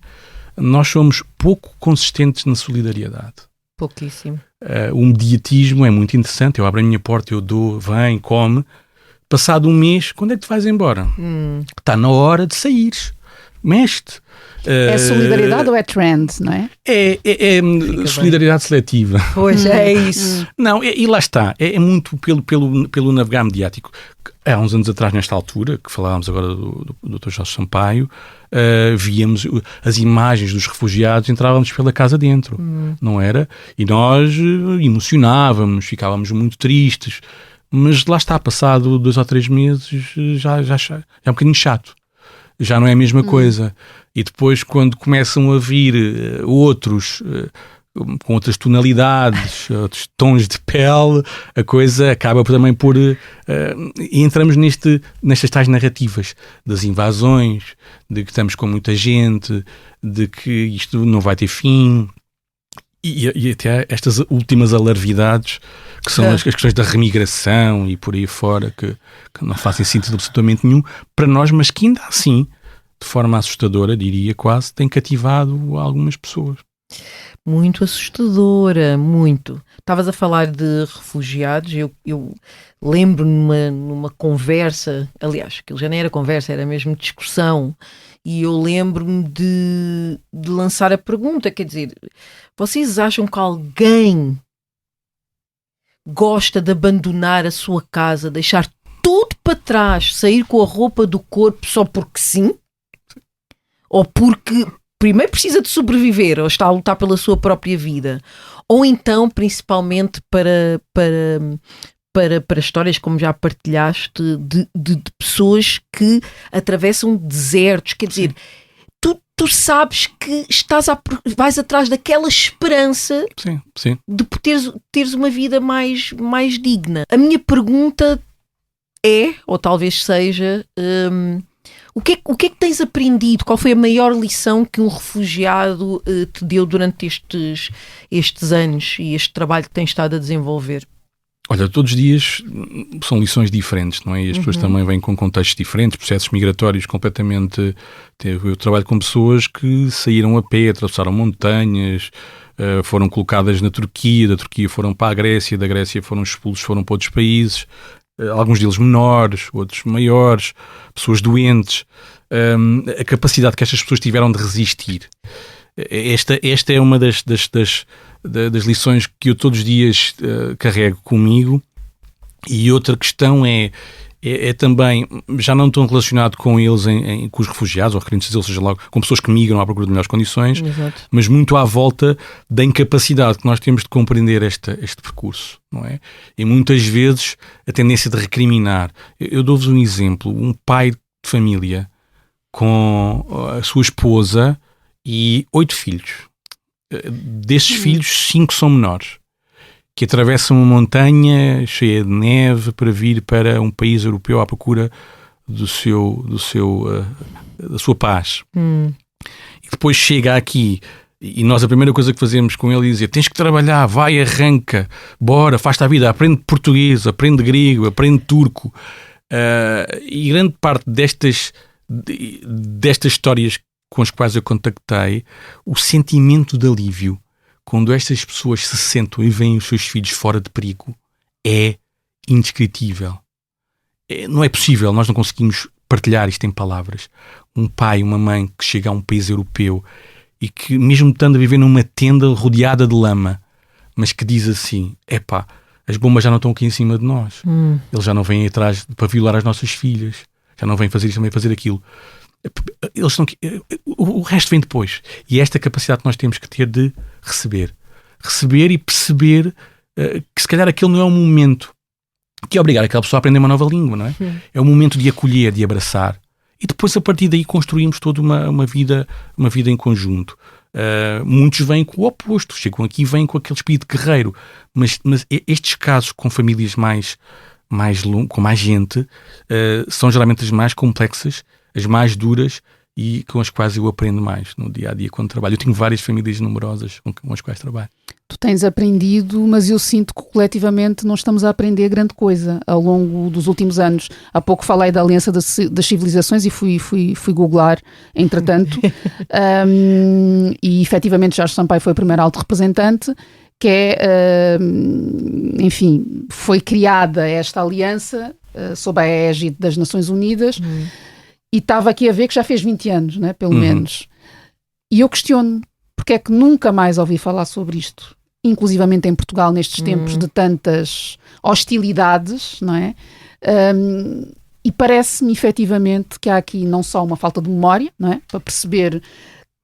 Nós somos pouco consistentes na solidariedade. Pouquíssimo. O mediatismo é muito interessante. Eu abro a minha porta, eu dou, vem, come. Passado um mês, quando é que tu vais embora? Está na hora de saíres. Mexe-te. É solidariedade ou é trend, não é? É solidariedade seletiva. Pois, é isso. Não, e lá está. É muito pelo navegar mediático. Há uns anos atrás, nesta altura, que falávamos agora do Dr. Jorge Sampaio, víamos as imagens dos refugiados, entrávamos pela casa dentro, não era? E nós emocionávamos, ficávamos muito tristes. Mas lá está, passado 2 ou 3 meses, já é um bocadinho chato. Já não é a mesma coisa. E depois, quando começam a vir outros, com outras tonalidades, outros tons de pele, a coisa acaba também por... e entramos nestas tais narrativas das invasões, de que estamos com muita gente, de que isto não vai ter fim... E até estas últimas alarvidades, que são as questões da remigração e por aí fora, que não fazem sentido absolutamente nenhum para nós, mas que ainda assim, de forma assustadora, diria quase, tem cativado algumas pessoas. Muito assustadora, muito. Estavas a falar de refugiados, eu lembro numa conversa, aliás, aquilo já nem era conversa, era mesmo discussão, e eu lembro-me de lançar a pergunta, quer dizer, vocês acham que alguém gosta de abandonar a sua casa, deixar tudo para trás, sair com a roupa do corpo só porque sim? Ou porque primeiro precisa de sobreviver, ou está a lutar pela sua própria vida? Ou então, principalmente para histórias como já partilhaste, de pessoas que atravessam desertos, quer dizer, tu sabes que vais atrás daquela esperança sim. de teres uma vida mais digna. A minha pergunta é, ou talvez seja, o que é que tens aprendido? Qual foi a maior lição que um refugiado te deu durante estes anos e este trabalho que tens estado a desenvolver? Olha, todos os dias são lições diferentes, não é? E as pessoas também vêm com contextos diferentes, processos migratórios completamente... Eu trabalho com pessoas que saíram a pé, atravessaram montanhas, foram colocadas na Turquia, da Turquia foram para a Grécia, da Grécia foram expulsos, foram para outros países, alguns deles menores, outros maiores, pessoas doentes. A capacidade que estas pessoas tiveram de resistir. Esta é uma das lições que eu todos os dias carrego comigo. E outra questão é também, já não tão relacionado com eles, com os refugiados, ou referentes a eles, seja lá, com pessoas que migram à procura de melhores condições. Exato. Mas muito à volta da incapacidade que nós temos de compreender este percurso, não é? E muitas vezes a tendência de recriminar. Eu dou-vos um exemplo. Um pai de família com a sua esposa e 8 filhos. Desses filhos, 5 são menores, que atravessam uma montanha cheia de neve para vir para um país europeu à procura do seu sua paz. E depois chega aqui e nós a primeira coisa que fazemos com ele é dizer: tens que trabalhar, vai, arranca, bora, faz-te a vida, aprende português, aprende grego, aprende turco. E grande parte destas histórias com as quais eu contactei, o sentimento de alívio quando estas pessoas se sentam e veem os seus filhos fora de perigo é indescritível. Não é possível, nós não conseguimos partilhar isto em palavras. Um pai, uma mãe que chega a um país europeu e que, mesmo estando a viver numa tenda rodeada de lama, mas que diz assim: epá, as bombas já não estão aqui em cima de nós. Eles já não vêm atrás para violar as nossas filhas. Já não vêm fazer isto, também fazer aquilo. Eles estão aqui. O resto vem depois. E é esta capacidade que nós temos que ter de receber. Receber e perceber que se calhar aquele não é um momento que é obrigar aquela pessoa a aprender uma nova língua, não é? É um momento de acolher, de abraçar. E depois, a partir daí, construímos toda uma vida em conjunto. Muitos vêm com o oposto, chegam aqui e vêm com aquele espírito guerreiro. Mas estes casos com famílias com mais gente, são geralmente as mais complexas, as mais duras e com as quais eu aprendo mais no dia-a-dia quando trabalho. Eu tenho várias famílias numerosas com as quais trabalho. Tu tens aprendido, mas eu sinto que coletivamente não estamos a aprender grande coisa ao longo dos últimos anos. Há pouco falei da Aliança das Civilizações e fui googlar, entretanto, e efetivamente Jorge Sampaio foi o primeiro alto representante, que é, enfim, foi criada esta aliança sob a égide das Nações Unidas e estava aqui a ver que já fez 20 anos, né, pelo menos. E eu questiono porque é que nunca mais ouvi falar sobre isto, inclusivamente em Portugal, nestes tempos de tantas hostilidades, não é? E parece-me efetivamente que há aqui não só uma falta de memória, não é? Para perceber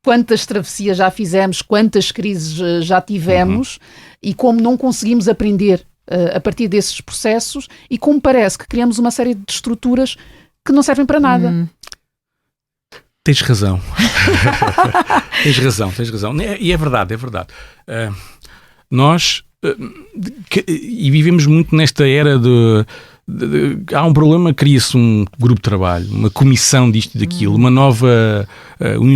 quantas travessias já fizemos, quantas crises já tivemos e como não conseguimos aprender a partir desses processos e como parece que criamos uma série de estruturas que não servem para nada. Tens razão. tens razão. E é verdade. Nós e vivemos muito nesta era há um problema, cria-se um grupo de trabalho, uma comissão disto e daquilo, um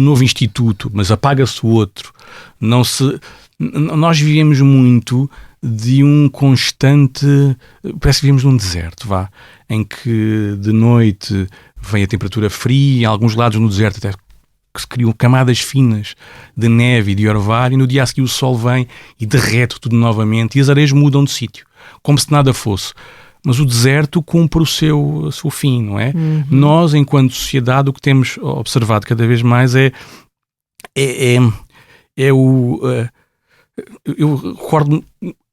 novo instituto, mas apaga-se o outro. Nós vivemos muito de um constante, parece que vivemos num deserto, em que de noite vem a temperatura fria, em alguns lados no deserto até que se criam camadas finas de neve e de orvalho, e no dia a seguir o sol vem e derrete tudo novamente e as areias mudam de sítio, como se nada fosse. Mas o deserto cumpre o seu fim, não é? Nós, enquanto sociedade, o que temos observado cada vez mais eu recordo,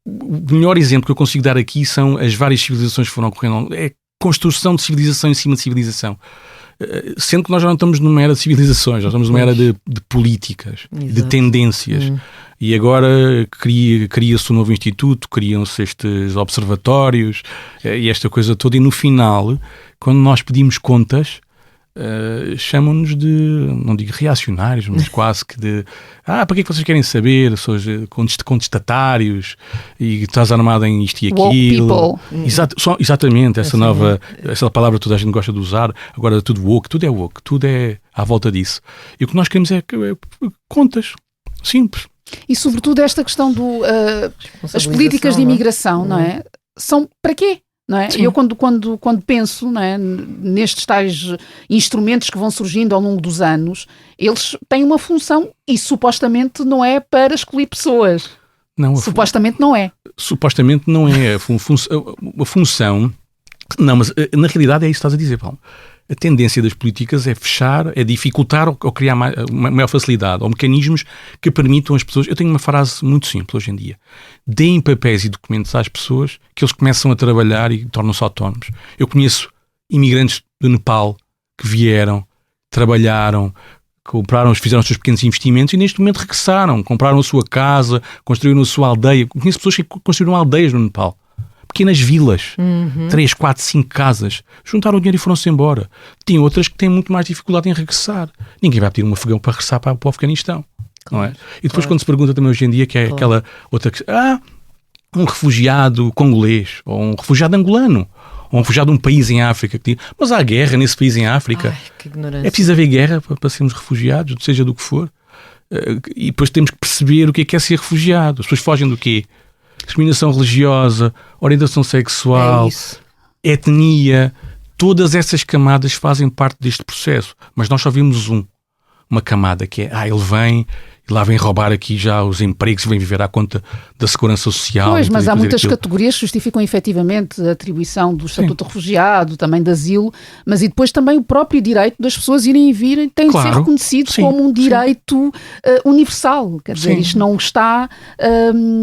o melhor exemplo que eu consigo dar aqui são as várias civilizações que foram ocorrendo. É construção de civilização em cima de civilização. Sendo que nós já não estamos numa era de civilizações, nós estamos numa era de políticas, de tendências. E agora cria-se um novo instituto, criam-se estes observatórios e esta coisa toda. E no final, quando nós pedimos contas, chamam-nos de, não digo reacionários, mas quase que de para que é que vocês querem saber? Sois contestatários e estás armado em isto e aquilo. Exatamente, essa palavra toda a gente gosta de usar. Agora tudo é woke, tudo é à volta disso. E o que nós queremos é contas simples. E sobretudo esta questão as políticas de imigração, não é? São para quê? Não é? Eu quando penso, não é, nestes tais instrumentos que vão surgindo ao longo dos anos, eles têm uma função e supostamente não é para escolher pessoas. Supostamente não é. Supostamente não é. A função... Não, mas na realidade é isso que estás a dizer, Paulo. A tendência das políticas é fechar, é dificultar ou criar maior facilidade, ou mecanismos que permitam às pessoas... Eu tenho uma frase muito simples hoje em dia. Deem papéis e documentos às pessoas que eles começam a trabalhar e tornam-se autónomos. Eu conheço imigrantes do Nepal que vieram, trabalharam, fizeram os seus pequenos investimentos e neste momento regressaram, compraram a sua casa, construíram a sua aldeia. Conheço pessoas que construíram aldeias no Nepal. Pequenas vilas, 3, 4, 5 casas, juntaram o dinheiro e foram-se embora. Tem outras que têm muito mais dificuldade em regressar. Ninguém vai pedir um afegão para regressar para o Afeganistão, não é? E depois quando se pergunta também hoje em dia, que é aquela outra questão, um refugiado congolês, ou um refugiado angolano, um refugiado de um país em África que diz, mas há guerra nesse país em África. Ai, que ignorância. É preciso haver guerra para sermos refugiados, seja do que for. E depois temos que perceber o que é ser refugiado. As pessoas fogem do quê? Discriminação religiosa, orientação sexual, etnia. Todas essas camadas fazem parte deste processo. Mas nós só vimos uma camada que é, ele vem e lá vem roubar aqui já os empregos, vem viver à conta da segurança social. Pois, mas há muitas categorias que justificam efetivamente a atribuição do estatuto de refugiado, também de asilo, mas e depois também o próprio direito das pessoas irem e virem tem de ser reconhecido como um direito universal. Quer dizer, isto não está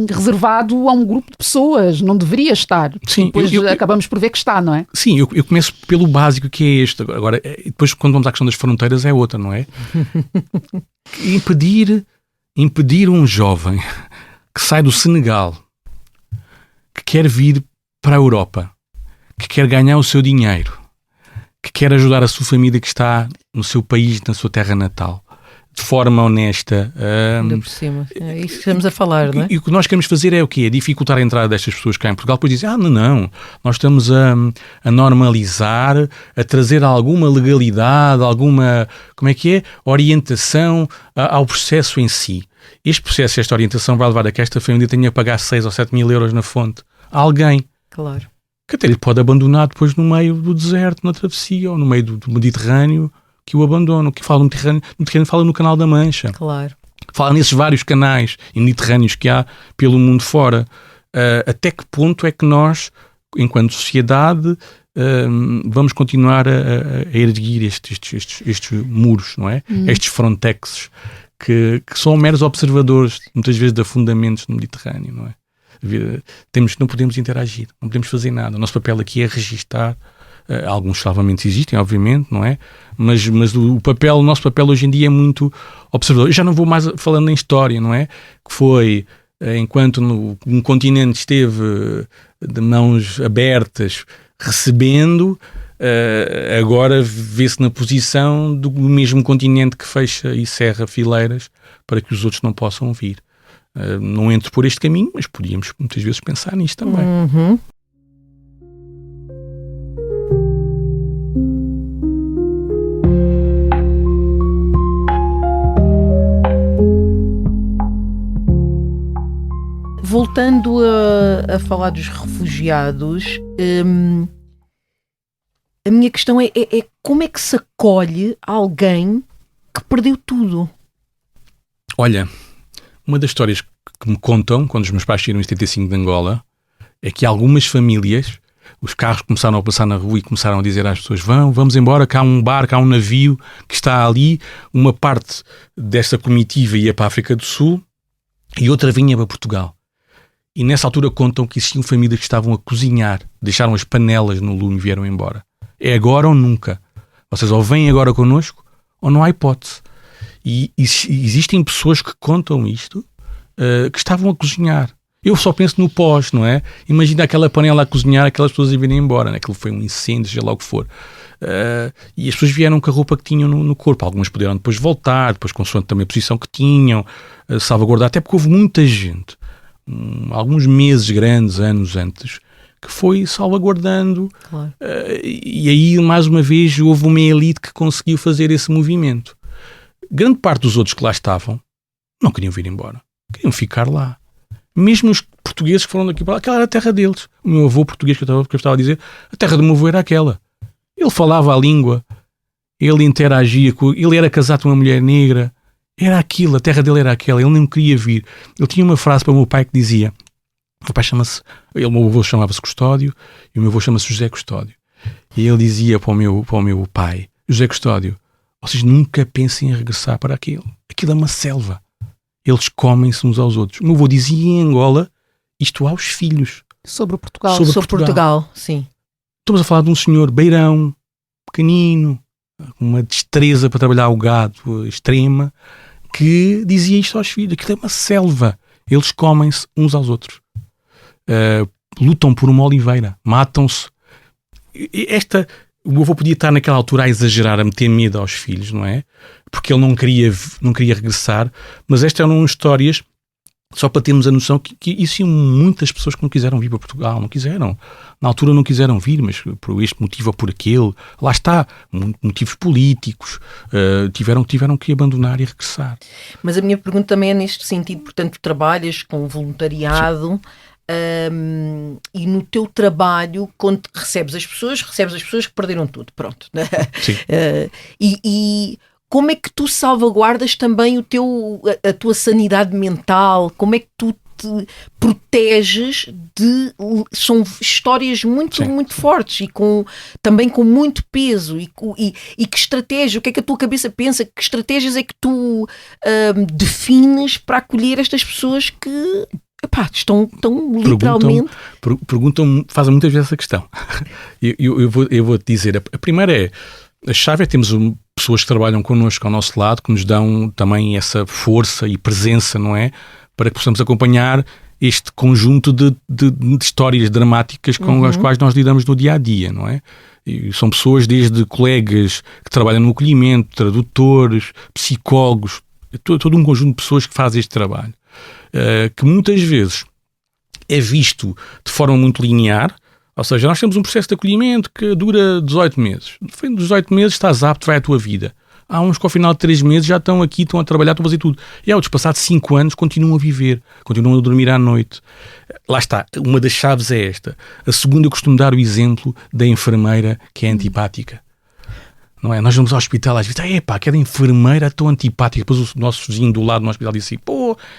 reservado a um grupo de pessoas, não deveria estar. Sim, depois acabamos por ver que está, não é? Sim, eu começo pelo básico que é este. Agora, depois quando vamos à questão das fronteiras é outra, não é? Impedir um jovem que sai do Senegal, que quer vir para a Europa, que quer ganhar o seu dinheiro, que quer ajudar a sua família que está no seu país, na sua terra natal, de forma honesta. Ainda por cima. É isso que estamos a falar, não é? E o que nós queremos fazer é o quê? É dificultar a entrada destas pessoas cá em Portugal. Depois dizem, não, nós estamos a normalizar, a trazer alguma legalidade, alguma, orientação ao processo em si. Este processo, esta orientação vai levar a que esta família tenha que pagar 6 ou 7 mil euros na fonte a alguém. Claro. Que até ele pode abandonar depois no meio do deserto, na travessia, ou no meio do Mediterrâneo, que o abandonam. Que fala no Mediterrâneo fala no Canal da Mancha. Claro. Fala nesses vários canais mediterrâneos que há pelo mundo fora. Até que ponto é que nós, enquanto sociedade, vamos continuar a erguer estes muros, não é? Estes frontexes que são meros observadores, muitas vezes, de afundamentos no Mediterrâneo, não é? Não podemos interagir, não podemos fazer nada. O nosso papel aqui é registar. Alguns salvamentos existem, obviamente, não é? Mas o nosso papel hoje em dia é muito observador. Eu já não vou mais falando em história, não é? Que foi, enquanto um continente esteve de mãos abertas, recebendo, agora vê-se na posição do mesmo continente que fecha e cerra fileiras para que os outros não possam vir. Não entro por este caminho, mas podíamos muitas vezes pensar nisto também. Uhum. Voltando a falar dos refugiados, a minha questão é como é que se acolhe alguém que perdeu tudo? Olha, uma das histórias que me contam, quando os meus pais saíram em 75 de Angola, é que algumas famílias, os carros começaram a passar na rua e começaram a dizer às pessoas, vamos embora, cá há um barco, há um navio que está ali, uma parte dessa comitiva ia para a África do Sul e outra vinha para Portugal. E nessa altura contam que existiam famílias que estavam a cozinhar, deixaram as panelas no lume e vieram embora. É agora ou nunca. Vocês ou vêm agora connosco ou não há hipótese. E existem pessoas que contam isto, que estavam a cozinhar. Eu só penso no pós, não é? Imagina aquela panela a cozinhar, aquelas pessoas a virem embora, né? Aquilo foi um incêndio, seja lá o que for. E as pessoas vieram com a roupa que tinham no corpo. Algumas puderam depois voltar, depois consoante também a posição que tinham, salvaguardar, até porque houve muita gente, alguns meses grandes, anos antes, que foi salvaguardando. Claro. E aí, mais uma vez, houve uma elite que conseguiu fazer esse movimento. Grande parte dos outros que lá estavam não queriam vir embora. Queriam ficar lá. Mesmo os portugueses que foram daqui para lá, aquela era a terra deles. O meu avô português, que eu estava a dizer, a terra do meu avô era aquela. Ele falava a língua, ele interagia ele era casado com uma mulher negra. Era aquilo, a terra dele era aquela, ele não queria vir. Ele tinha uma frase para o meu pai que dizia, o meu avô chamava-se Custódio e o meu avô chama-se José Custódio. E ele dizia para o meu pai, José Custódio, vocês nunca pensem em regressar para aquilo. Aquilo é uma selva. Eles comem-se uns aos outros. O meu avô dizia em Angola isto aos filhos. Sobre Portugal. Sobre Portugal, sim. Estamos a falar de um senhor beirão, pequenino, com uma destreza para trabalhar o gado extrema, que dizia isto aos filhos. Aquilo é uma selva. Eles comem-se uns aos outros. Lutam por uma oliveira. Matam-se. O meu avô podia estar naquela altura a exagerar, a meter medo aos filhos, não é? Porque ele não queria regressar. Mas estas eram histórias Só para termos a noção que existiam muitas pessoas que não quiseram vir para Portugal, não quiseram. Na altura não quiseram vir, mas por este motivo ou por aquele. Lá está, motivos políticos, tiveram que abandonar e regressar. Mas a minha pergunta também é neste sentido, portanto, trabalhas com voluntariado e no teu trabalho, quando recebes as pessoas que perderam tudo, pronto. Sim. E como é que tu salvaguardas também a tua sanidade mental? Como é que tu te proteges são histórias muito fortes e também com muito peso e que estratégia, o que é que a tua cabeça pensa, que estratégias é que tu defines para acolher estas pessoas que estão literalmente... Fazem muitas vezes essa questão. Eu vou-te dizer, a primeira a chave é termos pessoas que trabalham connosco ao nosso lado, que nos dão também essa força e presença, não é? Para que possamos acompanhar este conjunto de histórias dramáticas com as quais nós lidamos no dia-a-dia, não é? E são pessoas desde colegas que trabalham no acolhimento, tradutores, psicólogos, todo um conjunto de pessoas que fazem este trabalho, que muitas vezes é visto de forma muito linear. Ou seja, nós temos um processo de acolhimento que dura 18 meses. No fim dos 18 meses estás apto, vai à tua vida. Há uns que ao final de 3 meses já estão aqui, estão a trabalhar, estão a fazer tudo. E há outros, passados 5 anos, continuam a viver, continuam a dormir à noite. Lá está, uma das chaves é esta. A segunda, eu costumo dar o exemplo da enfermeira que é antipática. Não é? Nós vamos ao hospital às vezes, aquela enfermeira tão antipática. Depois o nosso vizinho do lado no hospital diz assim,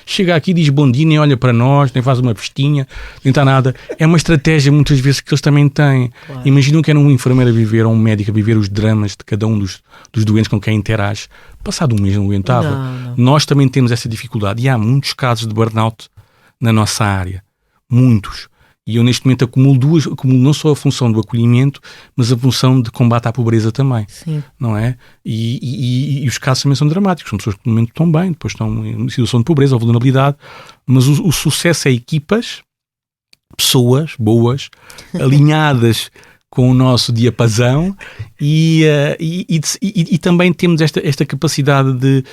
chega aqui, diz bom dia, nem olha para nós, nem faz uma festinha, nem está nada. É uma estratégia muitas vezes que eles também têm. Claro. Imaginam que era uma enfermeira a viver, ou um médico a viver os dramas de cada um dos doentes com quem interage. Passado um mês não aguentava. Não. Nós também temos essa dificuldade. E há muitos casos de burnout na nossa área. Muitos. E eu neste momento acumulo não só a função do acolhimento, mas a função de combate à pobreza também. Sim. Não é? E os casos também são dramáticos. São pessoas que no momento estão bem, depois estão em situação de pobreza ou vulnerabilidade, mas o sucesso é equipas, pessoas boas, alinhadas com o nosso diapasão e também temos esta capacidade de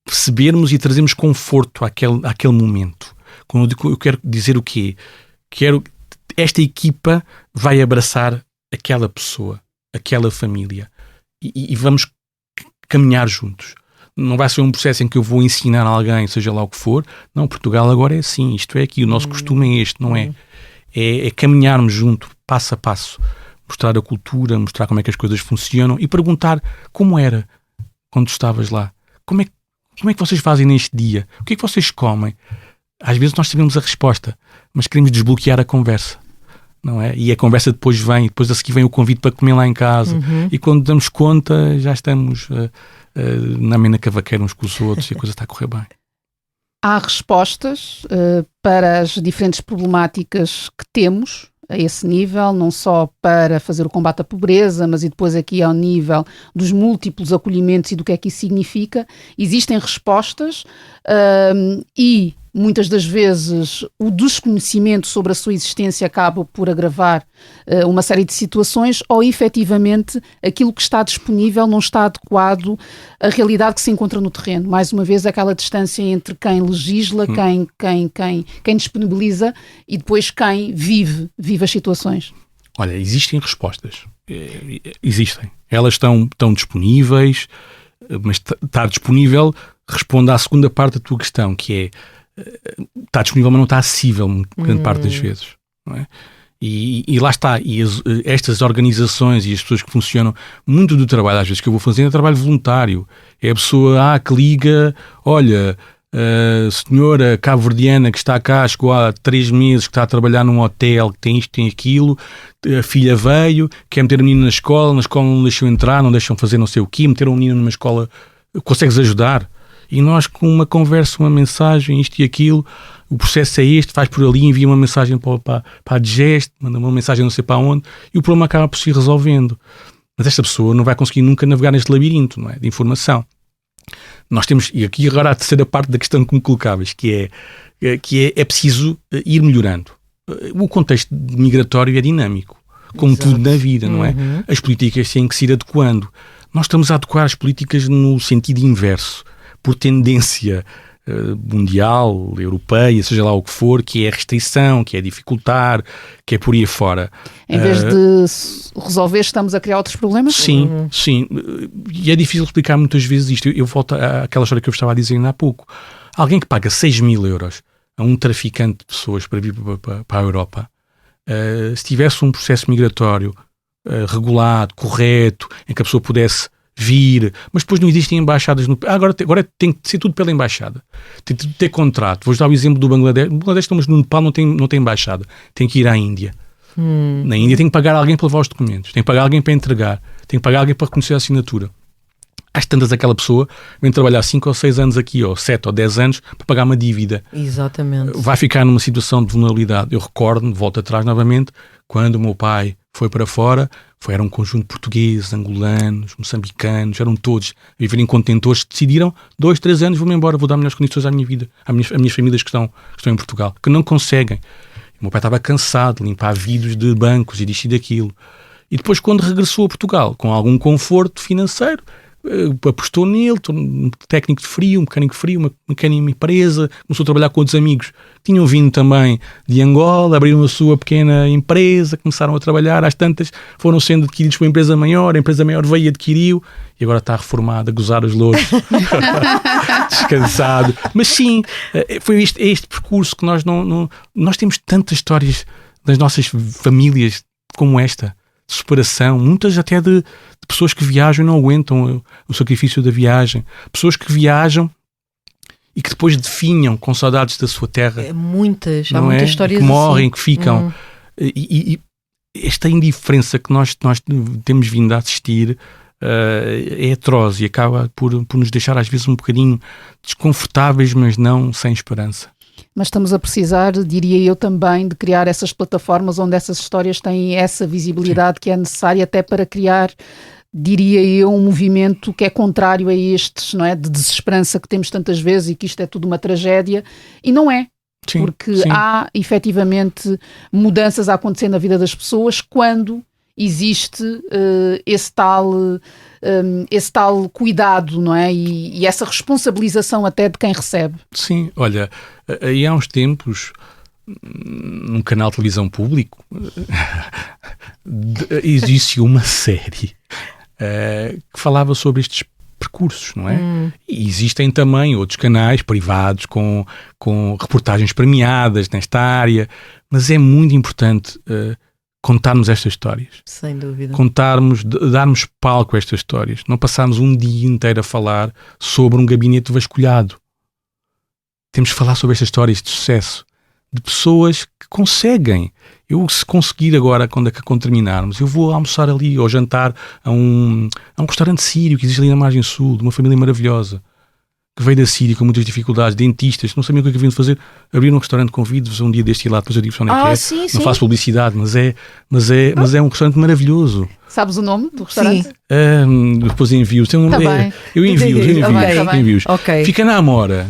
percebermos e trazermos conforto àquele momento. Quando eu quero dizer o quê? Esta equipa vai abraçar aquela pessoa, aquela família e vamos caminhar juntos. Não vai ser um processo em que eu vou ensinar alguém, seja lá o que for. Não, Portugal agora é assim, isto é aqui, o nosso costume é este, não é? É caminharmos junto, passo a passo, mostrar a cultura, mostrar como é que as coisas funcionam e perguntar como era quando estavas lá. Como é que vocês fazem neste dia? O que é que vocês comem? Às vezes nós sabemos a resposta, mas queremos desbloquear a conversa, não é? E a conversa depois a seguir vem o convite para comer lá em casa. E quando damos conta já estamos na amena cavaqueira uns com os outros e a coisa está a correr bem. Há respostas para as diferentes problemáticas que temos a esse nível, não só para fazer o combate à pobreza, mas e depois aqui ao nível dos múltiplos acolhimentos e do que é que isso significa. Existem respostas e muitas das vezes o desconhecimento sobre a sua existência acaba por agravar uma série de situações ou efetivamente aquilo que está disponível não está adequado à realidade que se encontra no terreno. Mais uma vez aquela distância entre quem legisla, quem disponibiliza e depois quem vive as situações. Olha, existem respostas. Existem. Elas estão disponíveis, mas estar disponível responde à segunda parte da tua questão, que é está disponível, mas não está acessível grande parte das vezes, não é? E lá está, estas organizações e as pessoas que funcionam, muito do trabalho às vezes que eu vou fazendo é trabalho voluntário, é a pessoa que liga, olha, a senhora cabo-verdiana que está cá, chegou há 3 meses, que está a trabalhar num hotel, que tem isto, tem aquilo, a filha veio, quer meter a menina na escola não deixam entrar, não deixam fazer não sei o quê, meter a menina numa escola, consegues ajudar? E nós com uma conversa, uma mensagem, isto e aquilo, o processo é este, faz por ali, envia uma mensagem para a Digeste, manda uma mensagem não sei para onde, e o problema acaba por se ir resolvendo. Mas esta pessoa não vai conseguir nunca navegar neste labirinto, não é? De informação. Nós temos, e aqui agora a terceira parte da questão que me colocavas, que é preciso ir melhorando. O contexto migratório é dinâmico, como Exato. Tudo na vida, não é? As políticas têm que se ir adequando. Nós estamos a adequar as políticas no sentido inverso, por tendência mundial, europeia, seja lá o que for, que é restrição, que é dificultar, que é por aí fora. Em vez de resolver, estamos a criar outros problemas? Sim, sim. E é difícil explicar muitas vezes isto. Eu volto àquela história que eu estava a dizer ainda há pouco. Alguém que paga 6.000 euros a um traficante de pessoas para vir para a Europa, se tivesse um processo migratório regulado, correto, em que a pessoa pudesse vir, mas depois não existem embaixadas agora tem que ser tudo pela embaixada, tem que ter contrato. Vou dar o exemplo do Bangladesh. No Bangladesh, mas no Nepal não tem embaixada, tem que ir à Índia. Na Índia tem que pagar alguém para levar os documentos, tem que pagar alguém para entregar, tem que pagar alguém para reconhecer a assinatura. Às tantas, aquela pessoa vem trabalhar 5 ou 6 anos aqui, ou 7 ou 10 anos, para pagar uma dívida. Exatamente. Vai ficar numa situação de vulnerabilidade. Eu recordo-me, volto atrás novamente, quando o meu pai foi para fora, era um conjunto de portugueses, angolanos, moçambicanos, eram todos a viver em contentores que decidiram 2, 3 anos, vou-me embora, vou dar melhores condições à minha vida, às minhas famílias que estão em Portugal, que não conseguem. O meu pai estava cansado de limpar vidros de bancos e disto e daquilo. E depois, quando regressou a Portugal, com algum conforto financeiro, apostou nele, um técnico de frio, um mecânico de frio, uma mecânica empresa, começou a trabalhar com outros amigos. Tinham vindo também de Angola, abriram a sua pequena empresa, começaram a trabalhar, às tantas foram sendo adquiridos por uma empresa maior, a empresa maior veio e adquiriu, e agora está reformado, a gozar os louros, descansado. Mas sim, foi este percurso que nós temos tantas histórias das nossas famílias como esta, de superação, muitas até de pessoas que viajam e não aguentam o sacrifício da viagem, pessoas que viajam e que depois definham com saudades da sua terra. Há muitas histórias que morrem, assim. Que ficam. E esta indiferença que nós temos vindo a assistir é atroz e acaba por nos deixar às vezes um bocadinho desconfortáveis, mas não sem esperança. Mas estamos a precisar, diria eu também, de criar essas plataformas onde essas histórias têm essa visibilidade que é necessária até para criar, diria eu, um movimento que é contrário a estes, não é? De desesperança que temos tantas vezes e que isto é tudo uma tragédia. E não é. Sim, porque sim. Há, efetivamente, mudanças a acontecer na vida das pessoas quando existe esse tal cuidado, não é? E essa responsabilização até de quem recebe. Sim, olha, aí há uns tempos, num canal de televisão público, existe uma série que falava sobre estes percursos, não é? E existem também outros canais privados com reportagens premiadas nesta área, mas é muito importante contarmos estas histórias. Sem dúvida. Darmos palco a estas histórias. Não passarmos um dia inteiro a falar sobre um gabinete vasculhado. Temos que falar sobre estas histórias de sucesso, de pessoas que conseguem. Eu, se conseguir agora, quando terminarmos, eu vou almoçar ali ou jantar a um restaurante sírio que existe ali na margem sul, de uma família maravilhosa, que veio da Síria com muitas dificuldades, dentistas, não sabiam o que haviam de fazer, abriram um restaurante, convido-vos um dia deste e lá, depois eu digo onde é que é. Sim, não faço publicidade, mas é um restaurante maravilhoso. Sabes o nome do restaurante? Depois envio-os. Eu envio-os. Okay. Fica na Amora,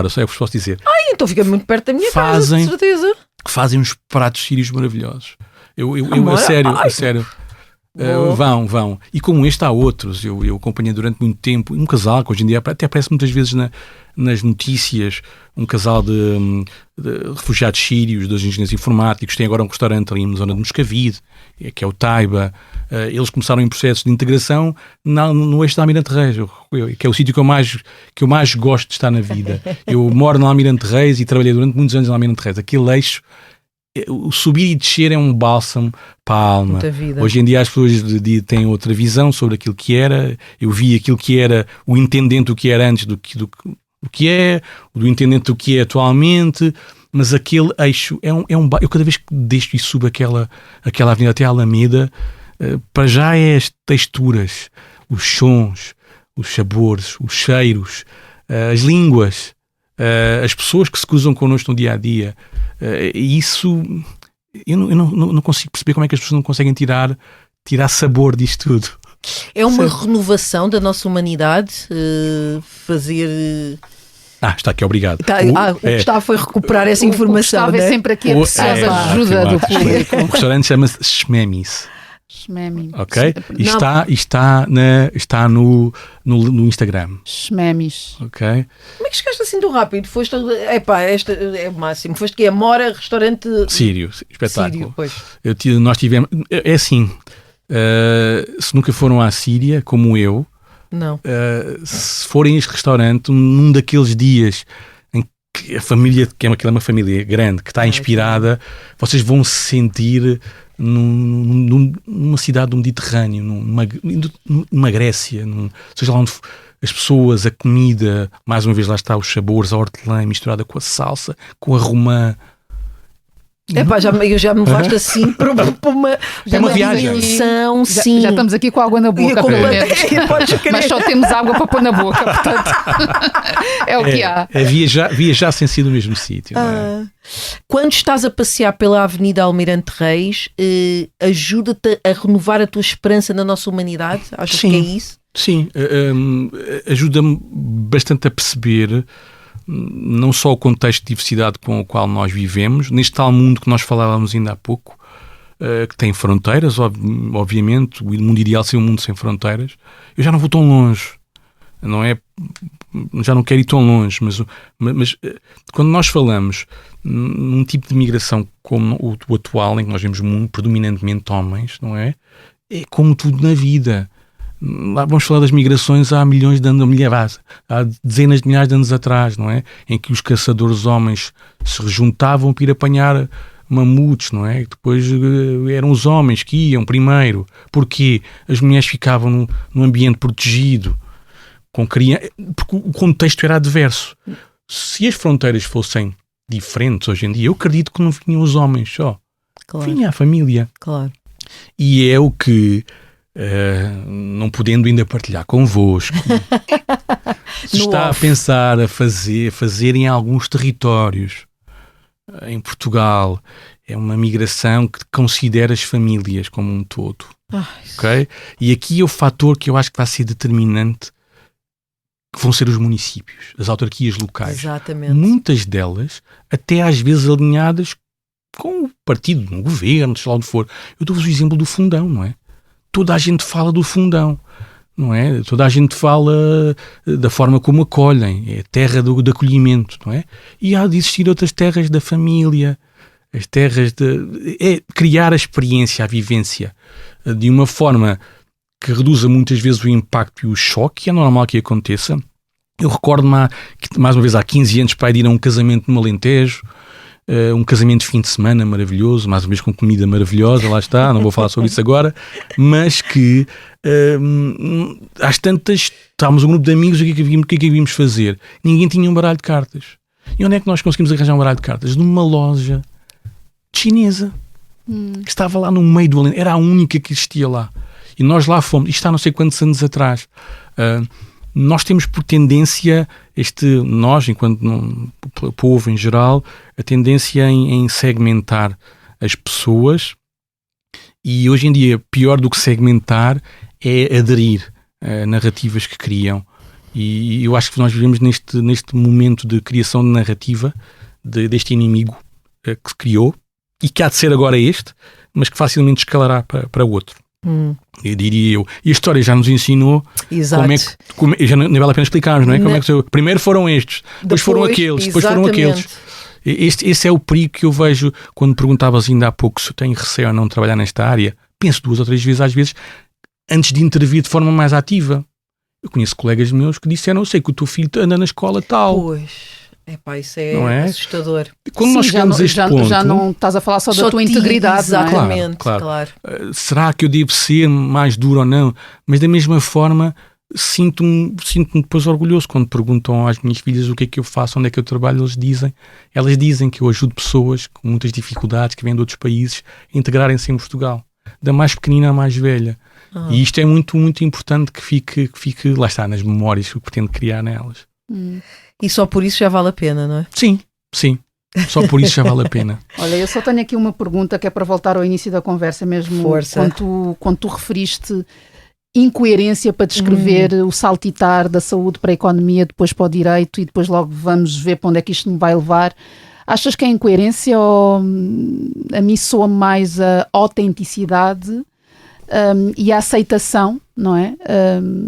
só é o que vos posso dizer. Então fica muito perto da minha casa, de certeza. Fazem uns pratos sírios maravilhosos. Eu a sério. Vão. E como este há outros. Eu acompanhei durante muito tempo um casal que hoje em dia até aparece muitas vezes nas notícias, um casal de refugiados sírios, dos engenheiros informáticos, tem agora um restaurante ali na zona de Moscavide, que é o Taiba. Eles começaram em processo de integração no eixo da Almirante Reis, que é o sítio que eu mais gosto de estar na vida. Eu moro no Almirante Reis e trabalhei durante muitos anos no Almirante Reis. Aquele eixo, o subir e descer é um bálsamo para a alma. Hoje em dia as pessoas têm outra visão sobre aquilo que era. Eu vi aquilo que era o intendente do que era antes do que é, do intendente do que é atualmente, mas aquele eixo é um eu cada vez que deixo e subo aquela avenida até a Alameda, para já é as texturas, os sons, os sabores, os cheiros, as línguas, as pessoas que se cruzam connosco no dia-a-dia. E isso, eu não consigo perceber como é que as pessoas não conseguem tirar sabor disto tudo. É uma renovação da nossa humanidade, fazer... está aqui, obrigado. O Gustavo foi recuperar essa informação. O Gustavo é sempre aqui a preciosa ajuda do público. O restaurante chama-se Shmemis. Shmemi. Ok? E está no Instagram. Shmemis. Ok? Como é que chegaste assim tão rápido? Foste, esta é o máximo. Foste que é Mora, restaurante Sírio, espetáculo. Sírio, pois. Nós tivemos, é assim, se nunca foram à Síria, como eu, Não. se forem a este restaurante, num daqueles dias em que a família, que é uma família grande, que está inspirada, vocês vão se sentir numa cidade do Mediterrâneo, numa Grécia, seja lá onde as pessoas, a comida, mais uma vez lá está os sabores, a hortelã misturada com a salsa, com a romã. Já me levaste assim para uma viagem. dimensão, sim. Já estamos aqui com água na boca, pelo menos. Mas só temos água para pôr na boca, portanto é o que há. Viajar sem ser do mesmo sítio. Quando estás a passear pela Avenida Almirante Reis, ajuda-te a renovar a tua esperança na nossa humanidade? Achas que é isso? Sim, ajuda-me bastante a perceber não só o contexto de diversidade com o qual nós vivemos, neste tal mundo que nós falávamos ainda há pouco, que tem fronteiras, obviamente, o mundo ideal seria um mundo sem fronteiras. Eu já não vou tão longe, não é? Já não quero ir tão longe, mas quando nós falamos num tipo de migração como o atual, em que nós vemos predominantemente homens, não é? É como tudo na vida. Vamos falar das migrações há milhões de anos, há dezenas de milhares de anos atrás, não é? Em que os caçadores homens se juntavam para ir apanhar mamutes, não é? Depois eram os homens que iam primeiro. Porquê? As mulheres ficavam num ambiente protegido, com criança, porque o contexto era adverso. Se as fronteiras fossem diferentes hoje em dia, eu acredito que não vinham os homens só. Claro. Vinha a família. Claro. E é o que... não podendo ainda partilhar convosco, se está a pensar a fazer em alguns territórios em Portugal, é uma migração que considera as famílias como um todo. Ok? E aqui é o fator que eu acho que vai ser determinante, que vão ser os municípios, as autarquias locais. Exatamente. Muitas delas até às vezes alinhadas com o partido, no governo, seja lá onde for. Eu dou-vos o exemplo do Fundão, não é? Toda a gente fala do Fundão, não é? Toda a gente fala da forma como acolhem, é a terra do acolhimento, não é? E há de existir outras terras da família, as terras é criar a experiência, a vivência, de uma forma que reduza muitas vezes o impacto e o choque, é normal que aconteça. Eu recordo-me, mais uma vez, há 15 anos, para ir a um casamento no Alentejo, um casamento de fim de semana maravilhoso, mais uma vez com comida maravilhosa, lá está, não vou falar sobre isso agora, mas que às tantas estávamos um grupo de amigos, o que é que havíamos fazer? Ninguém tinha um baralho de cartas. E onde é que nós conseguimos arranjar um baralho de cartas? Numa loja chinesa, que estava lá no meio do Alentejo, era a única que existia lá. E nós lá fomos, isto há não sei quantos anos atrás. Nós temos por tendência, nós, enquanto povo em geral, a tendência em segmentar as pessoas, e hoje em dia, pior do que segmentar, é aderir a narrativas que criam. E eu acho que nós vivemos neste momento de criação de narrativa deste inimigo que se criou, e que há de ser agora mas que facilmente escalará para outro. Eu diria eu. E a história já nos ensinou. Exato. Já não vale a pena explicarmos, não é? Como é que primeiro foram estes, depois foram aqueles, depois foram aqueles. Esse é o perigo que eu vejo quando perguntavas ainda há pouco se eu tenho receio ou não de trabalhar nesta área. Penso 2 ou 3 vezes, às vezes, antes de intervir de forma mais ativa. Eu conheço colegas meus que disseram: eu sei que o teu filho anda na escola tal. Pois. Isso é assustador. Quando nós chegamos a este ponto... Já não estás a falar só da tua integridade, exatamente, claro. Será que eu devo ser mais duro ou não? Mas da mesma forma, sinto-me depois orgulhoso quando perguntam às minhas filhas o que é que eu faço, onde é que eu trabalho. Elas dizem que eu ajudo pessoas com muitas dificuldades, que vêm de outros países, a integrarem-se em Portugal. Da mais pequenina à mais velha. E isto é muito, muito importante que fique, lá está, nas memórias que eu pretendo criar nelas. E só por isso já vale a pena, não é? Sim. Só por isso já vale a pena. Olha, eu só tenho aqui uma pergunta que é para voltar ao início da conversa mesmo. Força. Quando tu referiste incoerência para descrever o saltitar da saúde para a economia, depois para o direito, e depois logo vamos ver para onde é que isto me vai levar. Achas que é incoerência ou a mim soa mais a autenticidade e a aceitação, não é?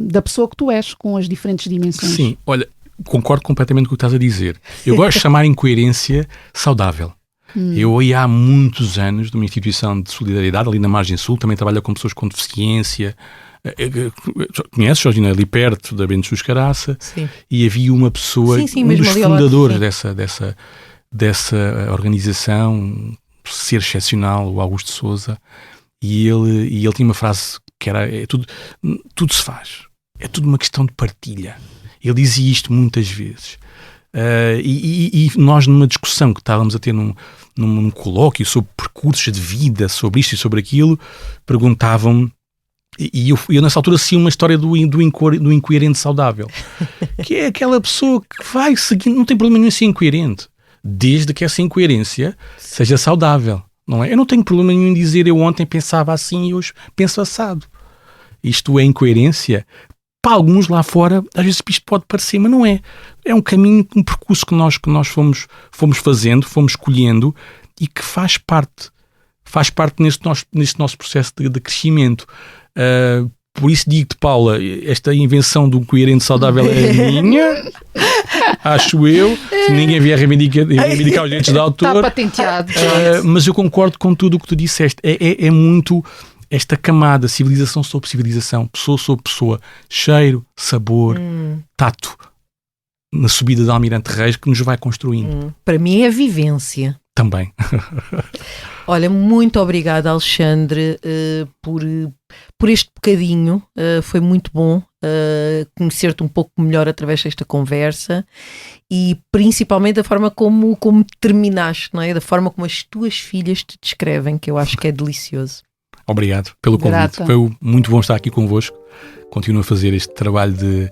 Da pessoa que tu és, com as diferentes dimensões. Sim, olha, concordo completamente com o que estás a dizer. Eu gosto de chamar incoerência saudável. Eu ia há muitos anos numa instituição de solidariedade ali na Margem Sul, também trabalho com pessoas com deficiência. Conheces, Georgina, ali perto da Bento Jesus Caraça? Sim. E havia uma pessoa, um dos fundadores dessa organização, um ser excepcional, o Augusto Sousa, e ele tinha uma frase que era: tudo se faz, é tudo uma questão de partilha. Ele dizia isto muitas vezes. E nós, numa discussão que estávamos a ter num colóquio sobre percursos de vida, sobre isto e sobre aquilo, perguntavam-me, e eu nessa altura tinha uma história do incoerente saudável, que é aquela pessoa que vai seguindo, não tem problema nenhum em ser incoerente, desde que essa incoerência seja saudável, não é? Eu não tenho problema nenhum em dizer: eu ontem pensava assim e hoje penso assado. Isto é incoerência. Para alguns lá fora, às vezes isto pode parecer, mas não é. É um caminho, um percurso que nós fomos fazendo, fomos escolhendo, e que faz parte neste nosso processo de crescimento. Por isso digo-te, Paula, esta invenção do coerente saudável é minha, acho eu. Se ninguém vier reivindicar os direitos de autor. Está patenteado. Mas eu concordo com tudo o que tu disseste. É muito esta camada, civilização sobre civilização, pessoa sobre pessoa, cheiro, sabor, tato, na subida de Almirante Reis, que nos vai construindo. Para mim é a vivência. Também. Olha, muito obrigada, Alexandre, por este bocadinho. Foi muito bom conhecer-te um pouco melhor através desta conversa, e principalmente da forma como terminaste, não é? Da forma como as tuas filhas te descrevem, que eu acho que é delicioso. Obrigado pelo convite. Grata. Foi muito bom estar aqui convosco. Continuo a fazer este trabalho de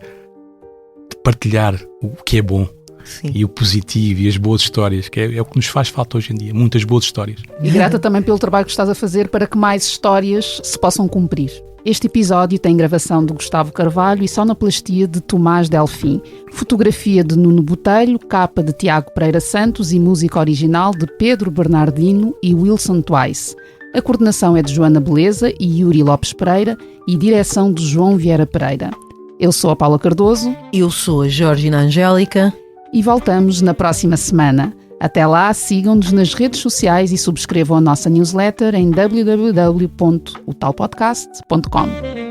partilhar o que é bom. Sim. E o positivo e as boas histórias, que é o que nos faz falta hoje em dia, muitas boas histórias. E grata também pelo trabalho que estás a fazer para que mais histórias se possam cumprir. Este episódio tem gravação de Gustavo Carvalho e sonoplastia de Tomás Delfim, fotografia de Nuno Botelho, capa de Tiago Pereira Santos e música original de Pedro Bernardino e Wilson Twice. A coordenação é de Joana Beleza e Yuri Lopes Pereira e direção de João Vieira Pereira. Eu sou a Paula Cardoso. Eu sou a Georgina Angélica. E voltamos na próxima semana. Até lá, sigam-nos nas redes sociais e subscrevam a nossa newsletter em www.otalpodcast.com.